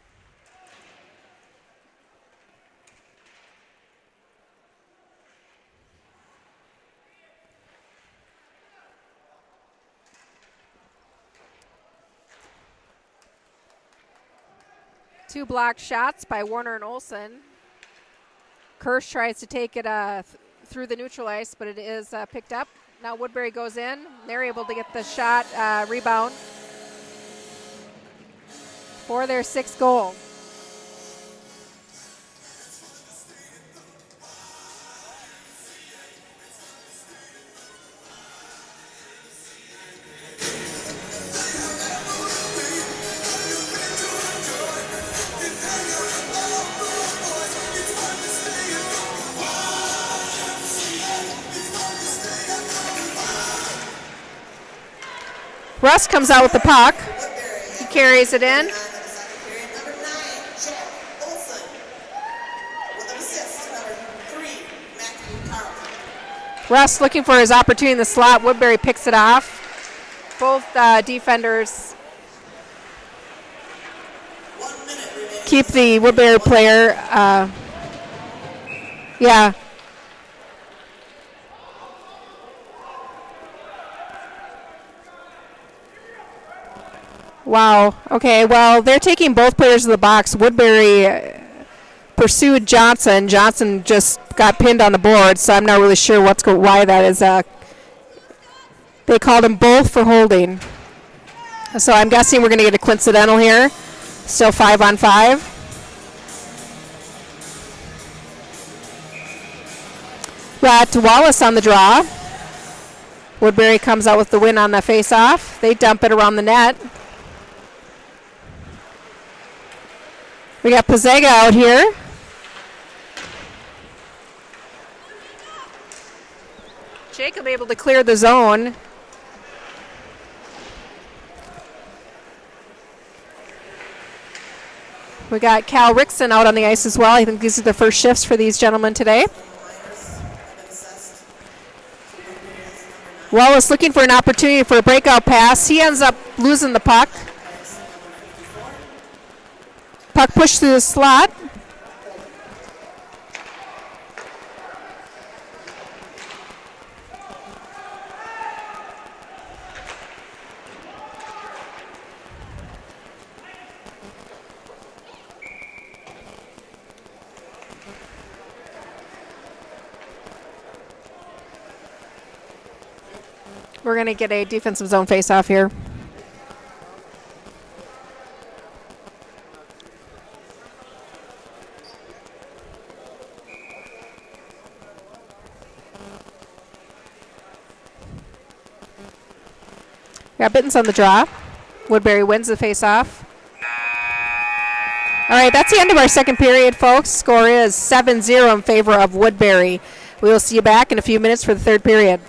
Two blocked shots by Warner and Olsen. Kirsch tries to take it through the neutral ice, but it is picked up. Now Woodbury goes in. They're able to get the shot rebound for their sixth goal. Russ comes out with the puck. He carries it in. Russ looking for his opportunity in the slot. Woodbury picks it off. Both defenders keep the Woodbury player. Yeah. Wow. Okay. Well, they're taking both players to the box. Woodbury pursued Johnson. Johnson just got pinned on the board, so I'm not really sure why that is. They called them both for holding. So I'm guessing we're going to get a coincidental here. Still 5-on-5. Got Wallace on the draw. Woodbury comes out with the win on the face-off. They dump it around the net. We got Pizzega out here. Jacob able to clear the zone. We got Cal Rickson out on the ice as well. I think these are the first shifts for these gentlemen today. Wallace looking for an opportunity for a breakout pass. He ends up losing the puck. Puck pushed through the slot. We're going to get a defensive zone face-off here. Got Bittens on the draw. Woodbury wins the face-off. All right, that's the end of our second period, folks. Score is 7-0 in favor of Woodbury. We will see you back in a few minutes for the third period.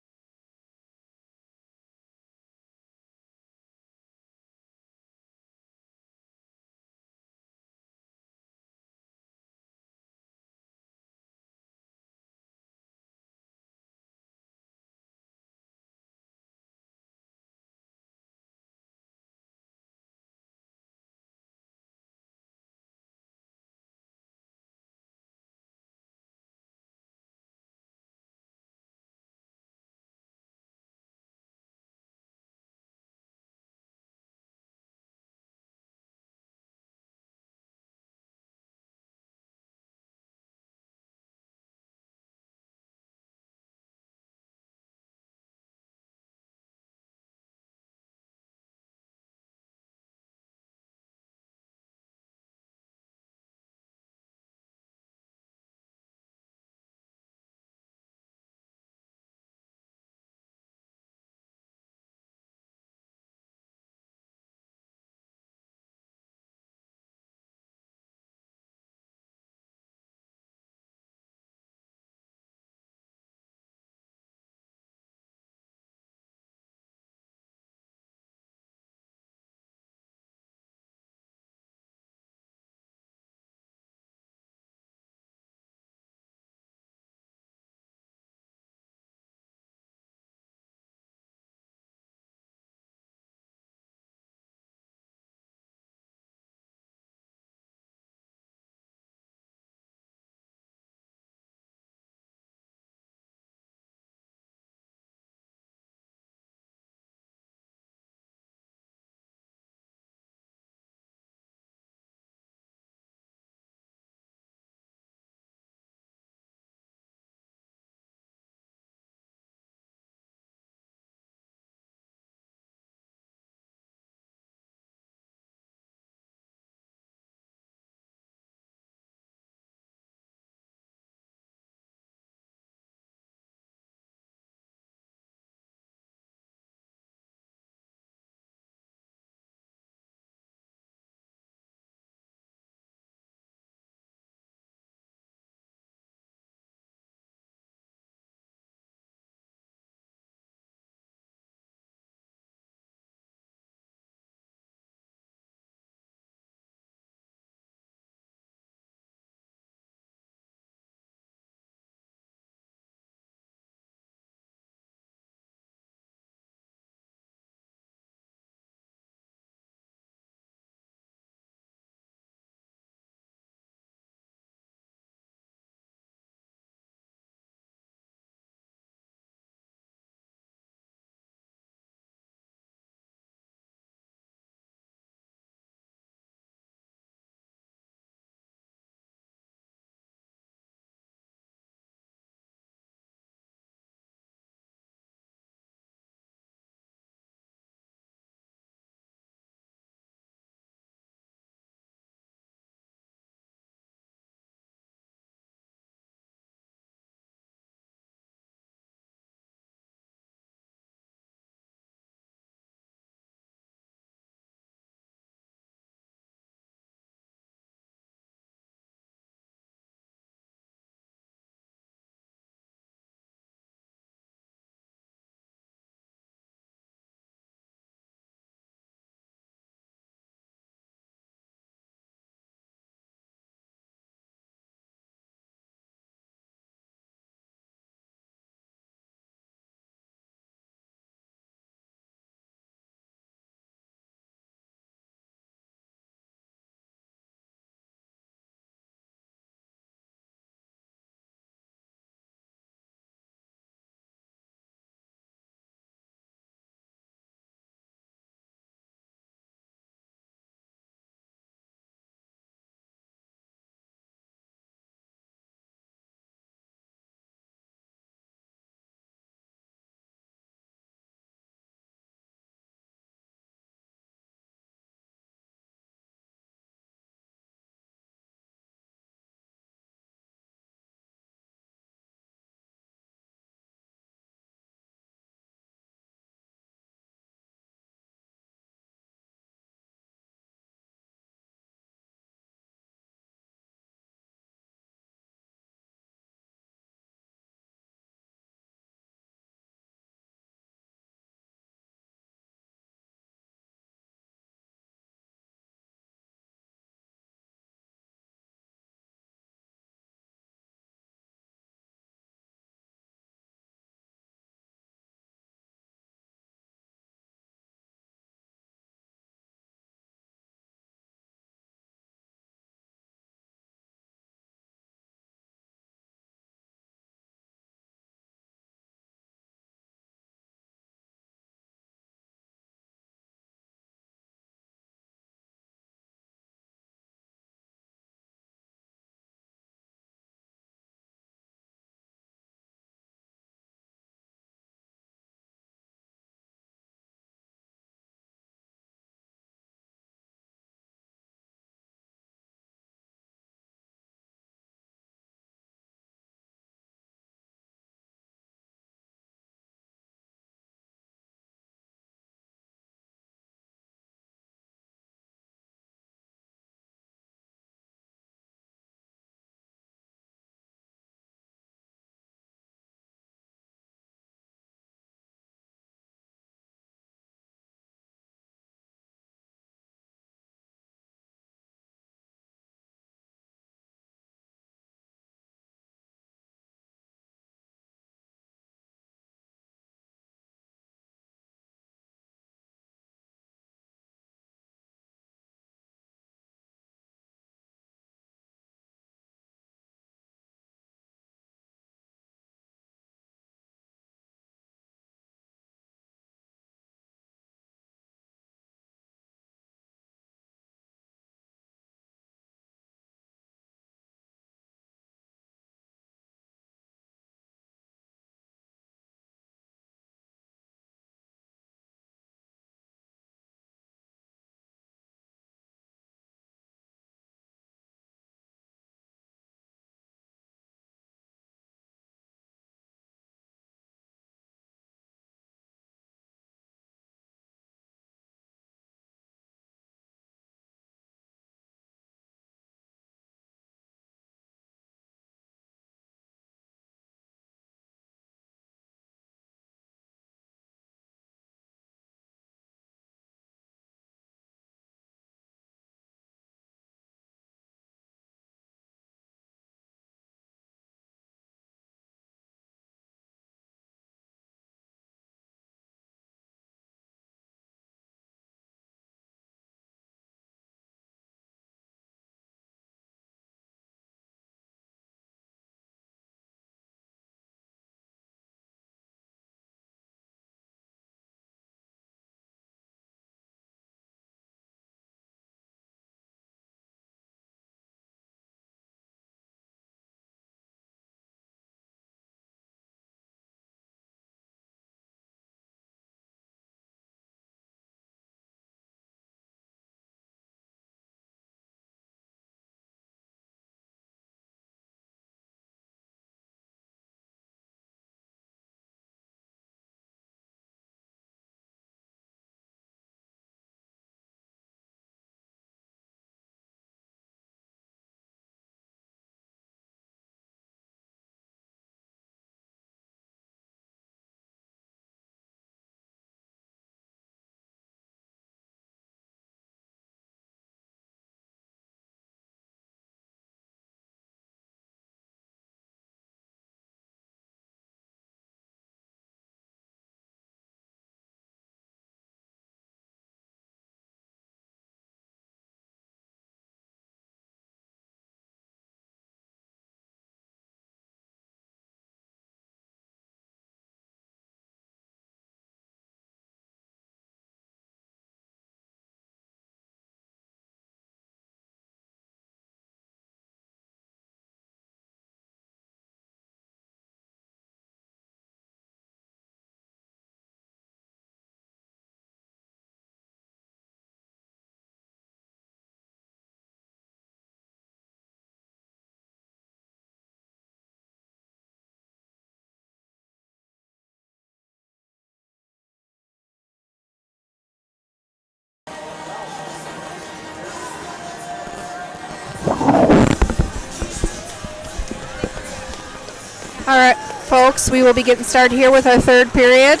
All right, folks, we will be getting started here with our third period.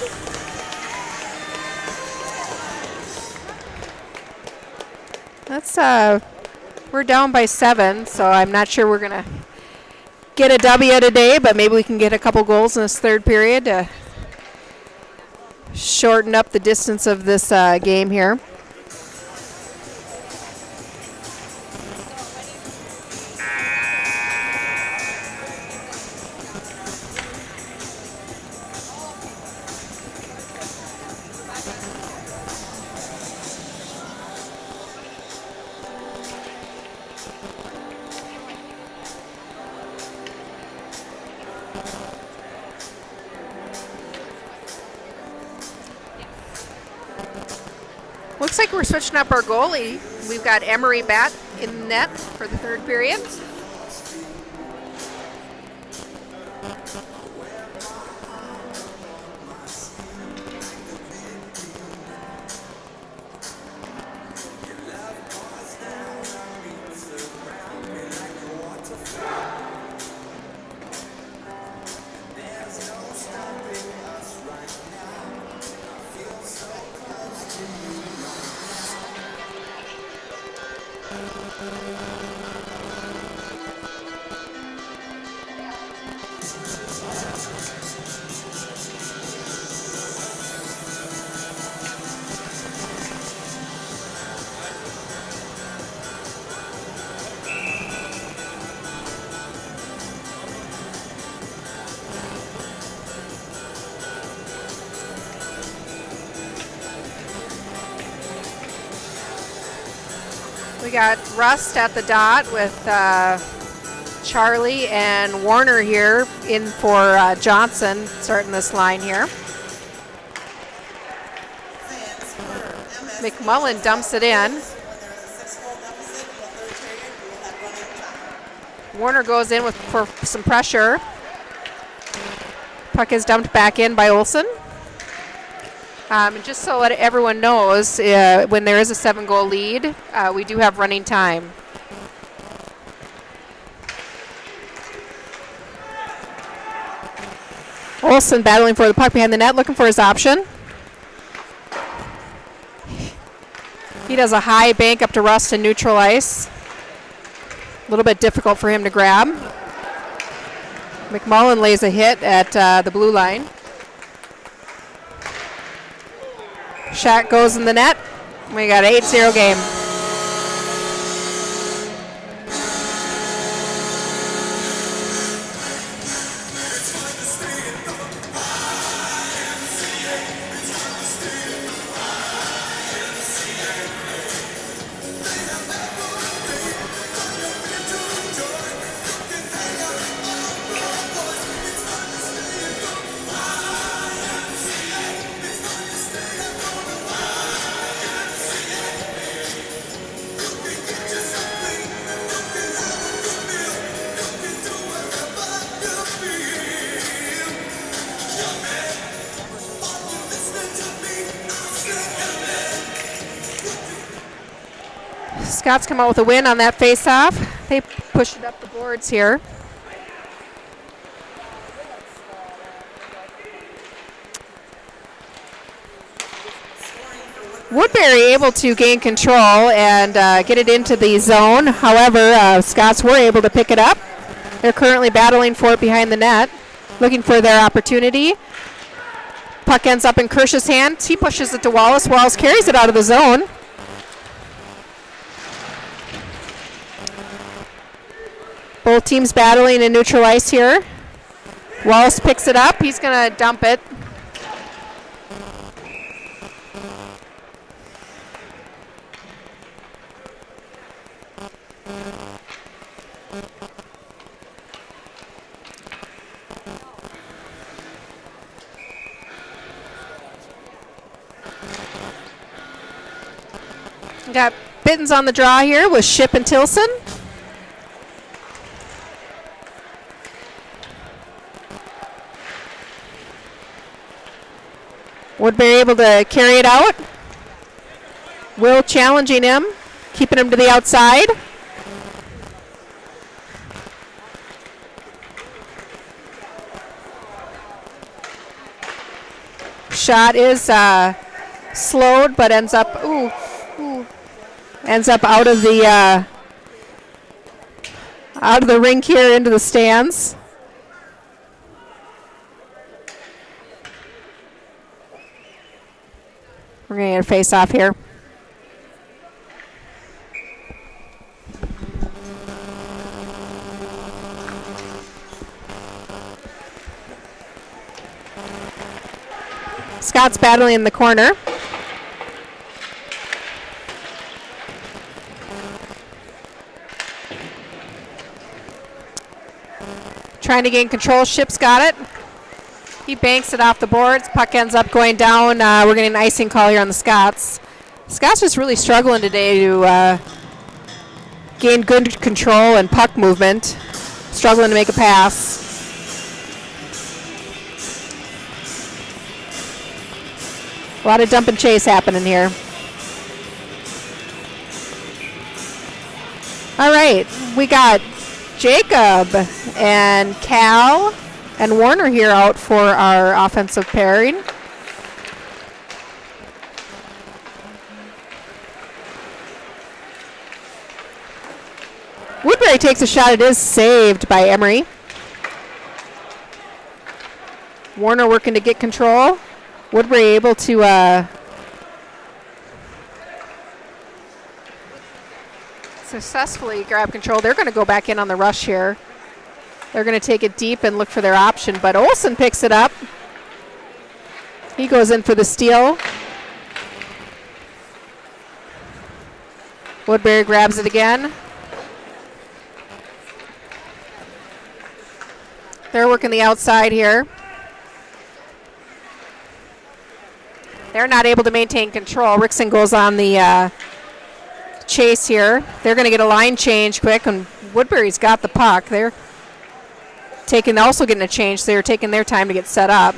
We're down by 7, so I'm not sure we're going to get a W today, but maybe we can get a couple goals in this third period to shorten up the distance of this game here. Looks like we're switching up our goalie. We've got Emery Batt in net for the third period. We got Rust at the dot with Charlie and Warner here in for Johnson starting this line here. McMullen dumps it in. Warner goes in for some pressure. Puck is dumped back in by Olsen. Just so that everyone knows, when there is a 7-goal lead, we do have running time. Olsen battling for the puck behind the net, looking for his option. He does a high bank up to Rust in neutral ice. A little bit difficult for him to grab. McMullen lays a hit at the blue line. Shot goes in the net. We got an 8-0 game. Scots come out with a win on that face-off. They pushed it up the boards here. Woodbury able to gain control and get it into the zone. However, Scots were able to pick it up. They're currently battling for it behind the net, looking for their opportunity. Puck ends up in Kirsch's hand. He pushes it to Wallace. Wallace carries it out of the zone. Both teams battling in neutral ice here. Wallace picks it up. He's going to dump it. Got Bittens on the draw here with Ship and Tilson. Woodbury able to carry it out. Will challenging him, keeping him to the outside. shot is slowed, but ends up out of the rink here into the stands. We're going to get a face off here. Scott's battling in the corner. Trying to gain control. Ship's got it. He banks it off the boards. Puck ends up going down. We're getting an icing call here on the Scots. Scots just really struggling today to gain good control and puck movement. Struggling to make a pass. A lot of dump and chase happening here. All right, we got Jacob and Cal and Warner here out for our offensive pairing. Woodbury takes a shot. It is saved by Emery. Warner working to get control. Woodbury able to successfully grab control. They're going to go back in on the rush here. They're going to take it deep and look for their option, but Olsen picks it up. He goes in for the steal. Woodbury grabs it again. They're working the outside here. They're not able to maintain control. Rickson goes on the chase here. They're going to get a line change quick, and Woodbury's got the puck. They're also getting a change, so they're taking their time to get set up.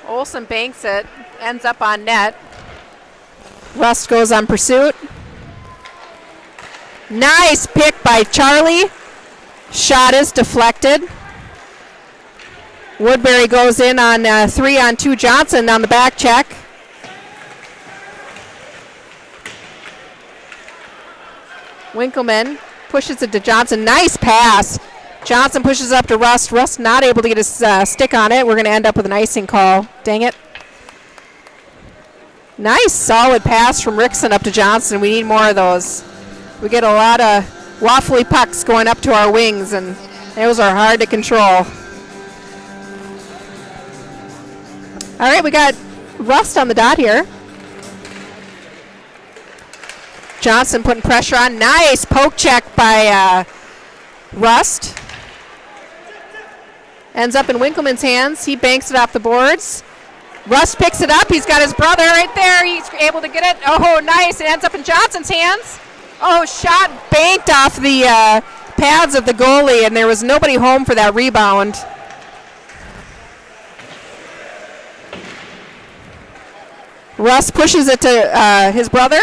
Olsen banks it, ends up on net. Rust goes on pursuit. Nice pick by Charlie. Shot is deflected. Woodbury goes in on 3-on-2 Johnson on the back check. Winkleman pushes it to Johnson. Nice pass. Johnson pushes up to Rust. Rust not able to get his stick on it. We're going to end up with an icing call. Dang it. Nice solid pass from Rickson up to Johnson. We need more of those. We get a lot of waffly pucks going up to our wings, and those are hard to control. All right, we got Rust on the dot here. Johnson putting pressure on. Nice poke check by Rust. Ends up in Winkleman's hands. He banks it off the boards. Rust picks it up. He's got his brother right there. He's able to get it. Oh, nice. It ends up in Johnson's hands. Oh, shot banked off the pads of the goalie, and there was nobody home for that rebound. Russ pushes it to his brother.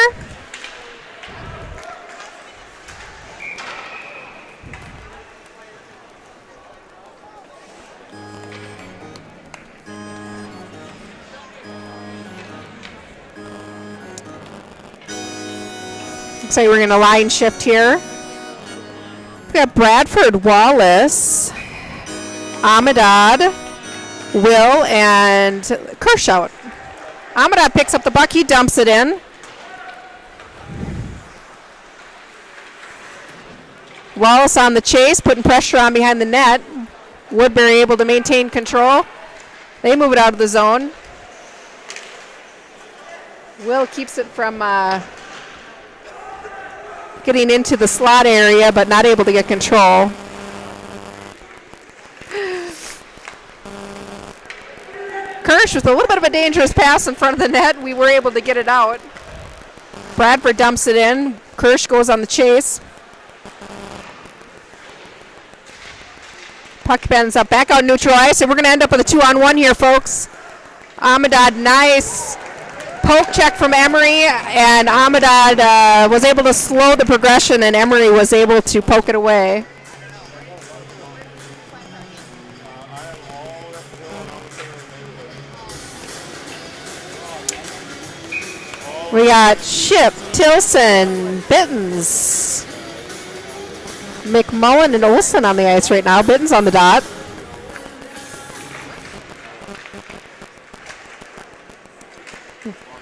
Looks like we're going to line shift here. We got Bradford, Wallace, Amadad, Will, and Kershaw. Amadad picks up the puck. He dumps it in. Wallace on the chase, putting pressure on behind the net. Woodbury able to maintain control. They move it out of the zone. Will keeps it from getting into the slot area, but not able to get control. Kirsch with a little bit of a dangerous pass in front of the net. We were able to get it out. Bradford dumps it in. Kirsch goes on the chase. Puck bends up back out neutral ice, and we're going to end up with a 2-on-1 here, folks. Amadad, nice poke check from Emery, and Amadad was able to slow the progression, and Emery was able to poke it away. We got Ship, Tilson, Bittens, McMullen, and Olson on the ice right now. Bittens on the dot.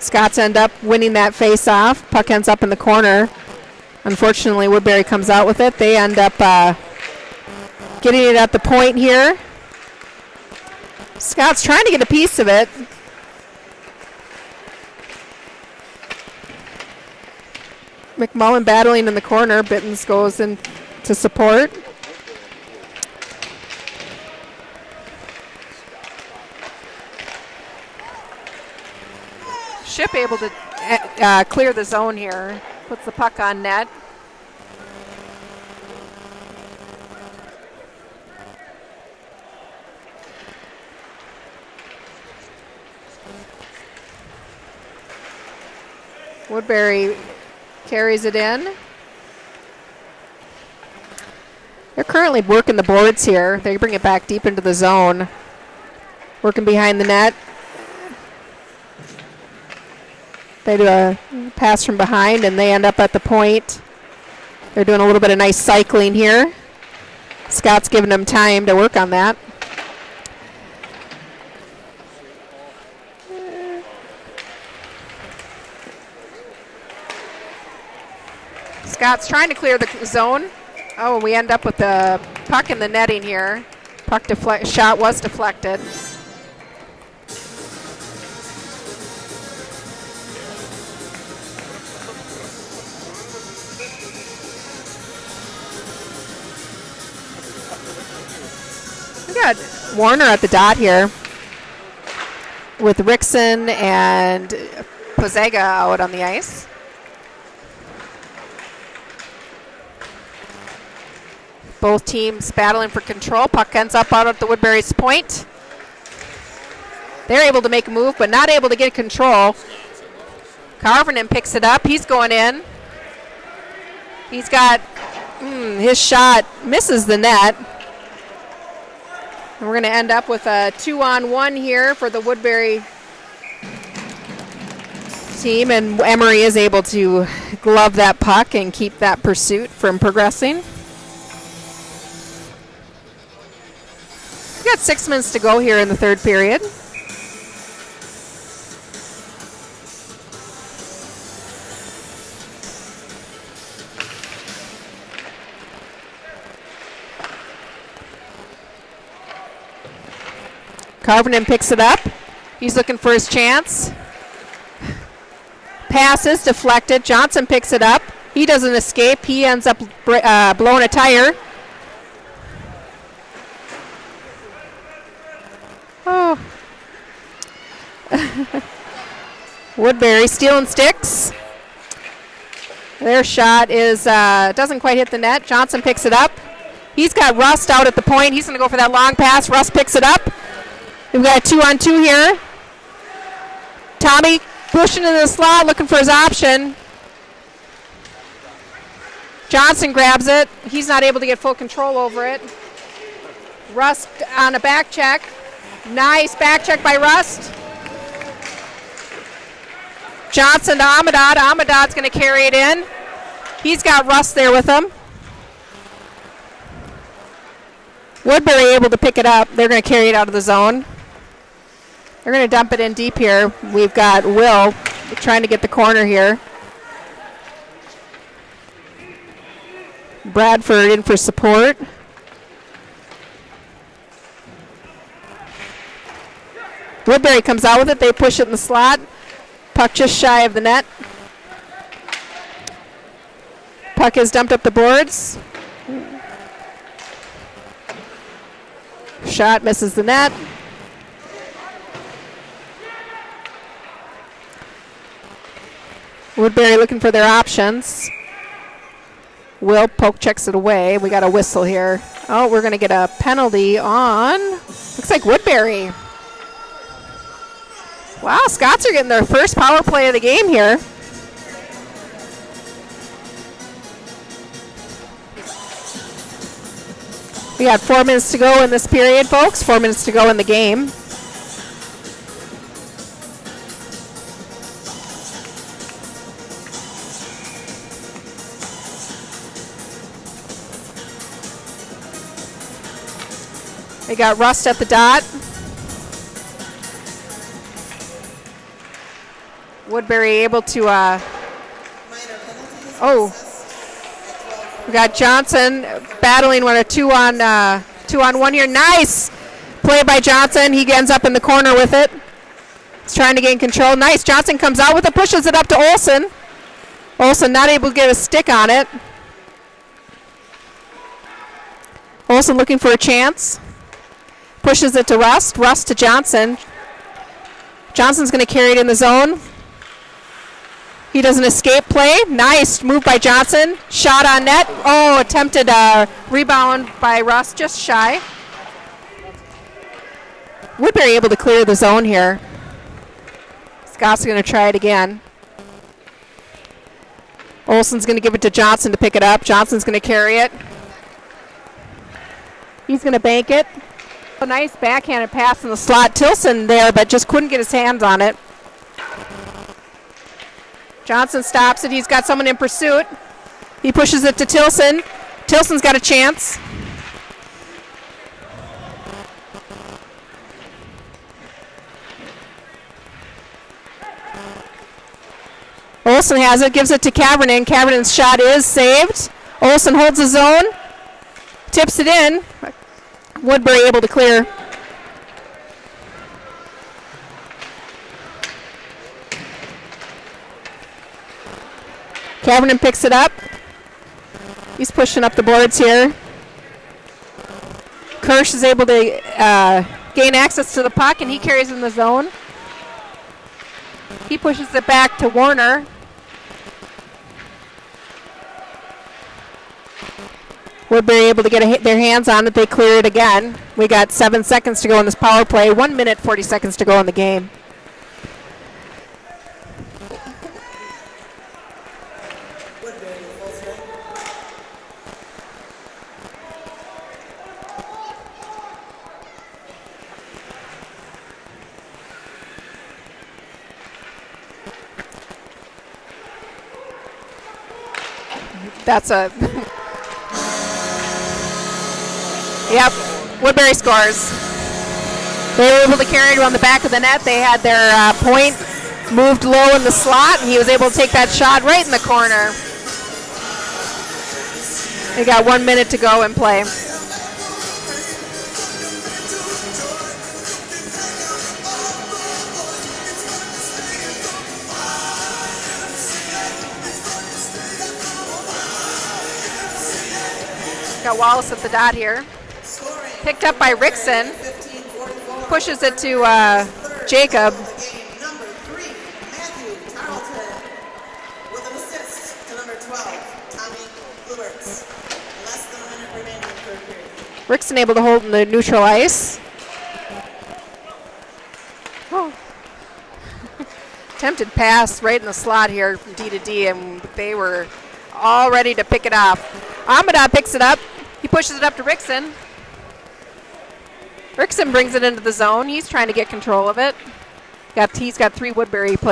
Scots end up winning that face-off. Puck ends up in the corner. Unfortunately, Woodbury comes out with it. They end up getting it at the point here. Scots trying to get a piece of it. McMullen battling in the corner. Bittens goes in to support. Ship able to clear the zone here. Puts the puck on net. Woodbury carries it in. They're currently working the boards here. They bring it back deep into the zone. Working behind the net. They do a pass from behind, and they end up at the point. They're doing a little bit of nice cycling here. Scott's giving them time to work on that. Scott's trying to clear the zone. Oh, we end up with the puck in the netting here. Puck shot was deflected. We got Warner at the dot here with Rickson and Pozaga out on the ice. Both teams battling for control. Puck ends up out at the Woodbury's point. They're able to make a move, but not able to get control. Carvinen picks it up. He's going in. He's got his shot misses the net. And we're going to end up with a 2-on-1 here for the Woodbury team, and Emery is able to glove that puck and keep that pursuit from progressing. We got 6 minutes to go here in the third period. Carvinen picks it up. He's looking for his chance. Passes, deflected. Johnson picks it up. He doesn't escape. He ends up blowing a tire. Oh. Woodbury stealing sticks. Their shot is doesn't quite hit the net. Johnson picks it up. He's got Rust out at the point. He's going to go for that long pass. Rust picks it up. We've got a 2-on-2 here. Tommy pushing into the slot, looking for his option. Johnson grabs it. He's not able to get full control over it. Rust on a back check. Nice back check by Rust. Johnson to Amadad. Amadad's going to carry it in. He's got Rust there with him. Woodbury able to pick it up. They're going to carry it out of the zone. They're going to dump it in deep here. We've got Will trying to get the corner here. Bradford in for support. Woodbury comes out with it. They push it in the slot. Puck just shy of the net. Puck is dumped up the boards. Shot misses the net. Woodbury looking for their options. Will poke checks it away. We got a whistle here. Oh, we're going to get a penalty on, looks like Woodbury. Wow, Scots are getting their first power play of the game here. We got 4 minutes to go in this period, folks. 4 minutes to go in the game. They got Rust at the dot. Woodbury able to, we got Johnson battling with a two on one here. Nice play by Johnson. He ends up in the corner with it. He's trying to gain control. Nice. Johnson comes out with it, pushes it up to Olson. Olson not able to get a stick on it. Olson looking for a chance. Pushes it to Rust. Rust to Johnson. Johnson's going to carry it in the zone. He does an escape play. Nice move by Johnson. Shot on net. Oh, attempted rebound by Rust, just shy. Woodbury able to clear the zone here. Scott's going to try it again. Olson's going to give it to Johnson to pick it up. Johnson's going to carry it. He's going to bank it. A nice backhanded pass in the slot. Tilson there, but just couldn't get his hands on it. Johnson stops it. He's got someone in pursuit. He pushes it to Tilson. Tilson's got a chance. Olson has it, gives it to Kavernen. Kavernen's shot is saved. Olson holds his own, tips it in. Woodbury able to clear. Kavernen picks it up. He's pushing up the boards here. Kirsch is able to gain access to the puck, and he carries in the zone. He pushes it back to Warner. Woodbury able to get their hands on it. They clear it again. We got 7 seconds to go in this power play. 1 minute, 40 seconds to go in the game. That's a... Yep, Woodbury scores. They were able to carry it around the back of the net. They had their point moved low in the slot, and he was able to take that shot right in the corner. They got 1 minute to go in play. Got Wallace at the dot here. Picked up by Rickson. Pushes it to Jacob. Number 3, Matthew Tarleton, with an assist to number 12, Tommy Luberts. Less than a minute remaining in the third period. Rickson able to hold in the neutral ice. Oh. Attempted pass right in the slot here from D to D, and they were all ready to pick it up. Amada picks it up. He pushes it up to Rickson. Rickson brings it into the zone. He's trying to get control of it. He's got 3 Woodbury players.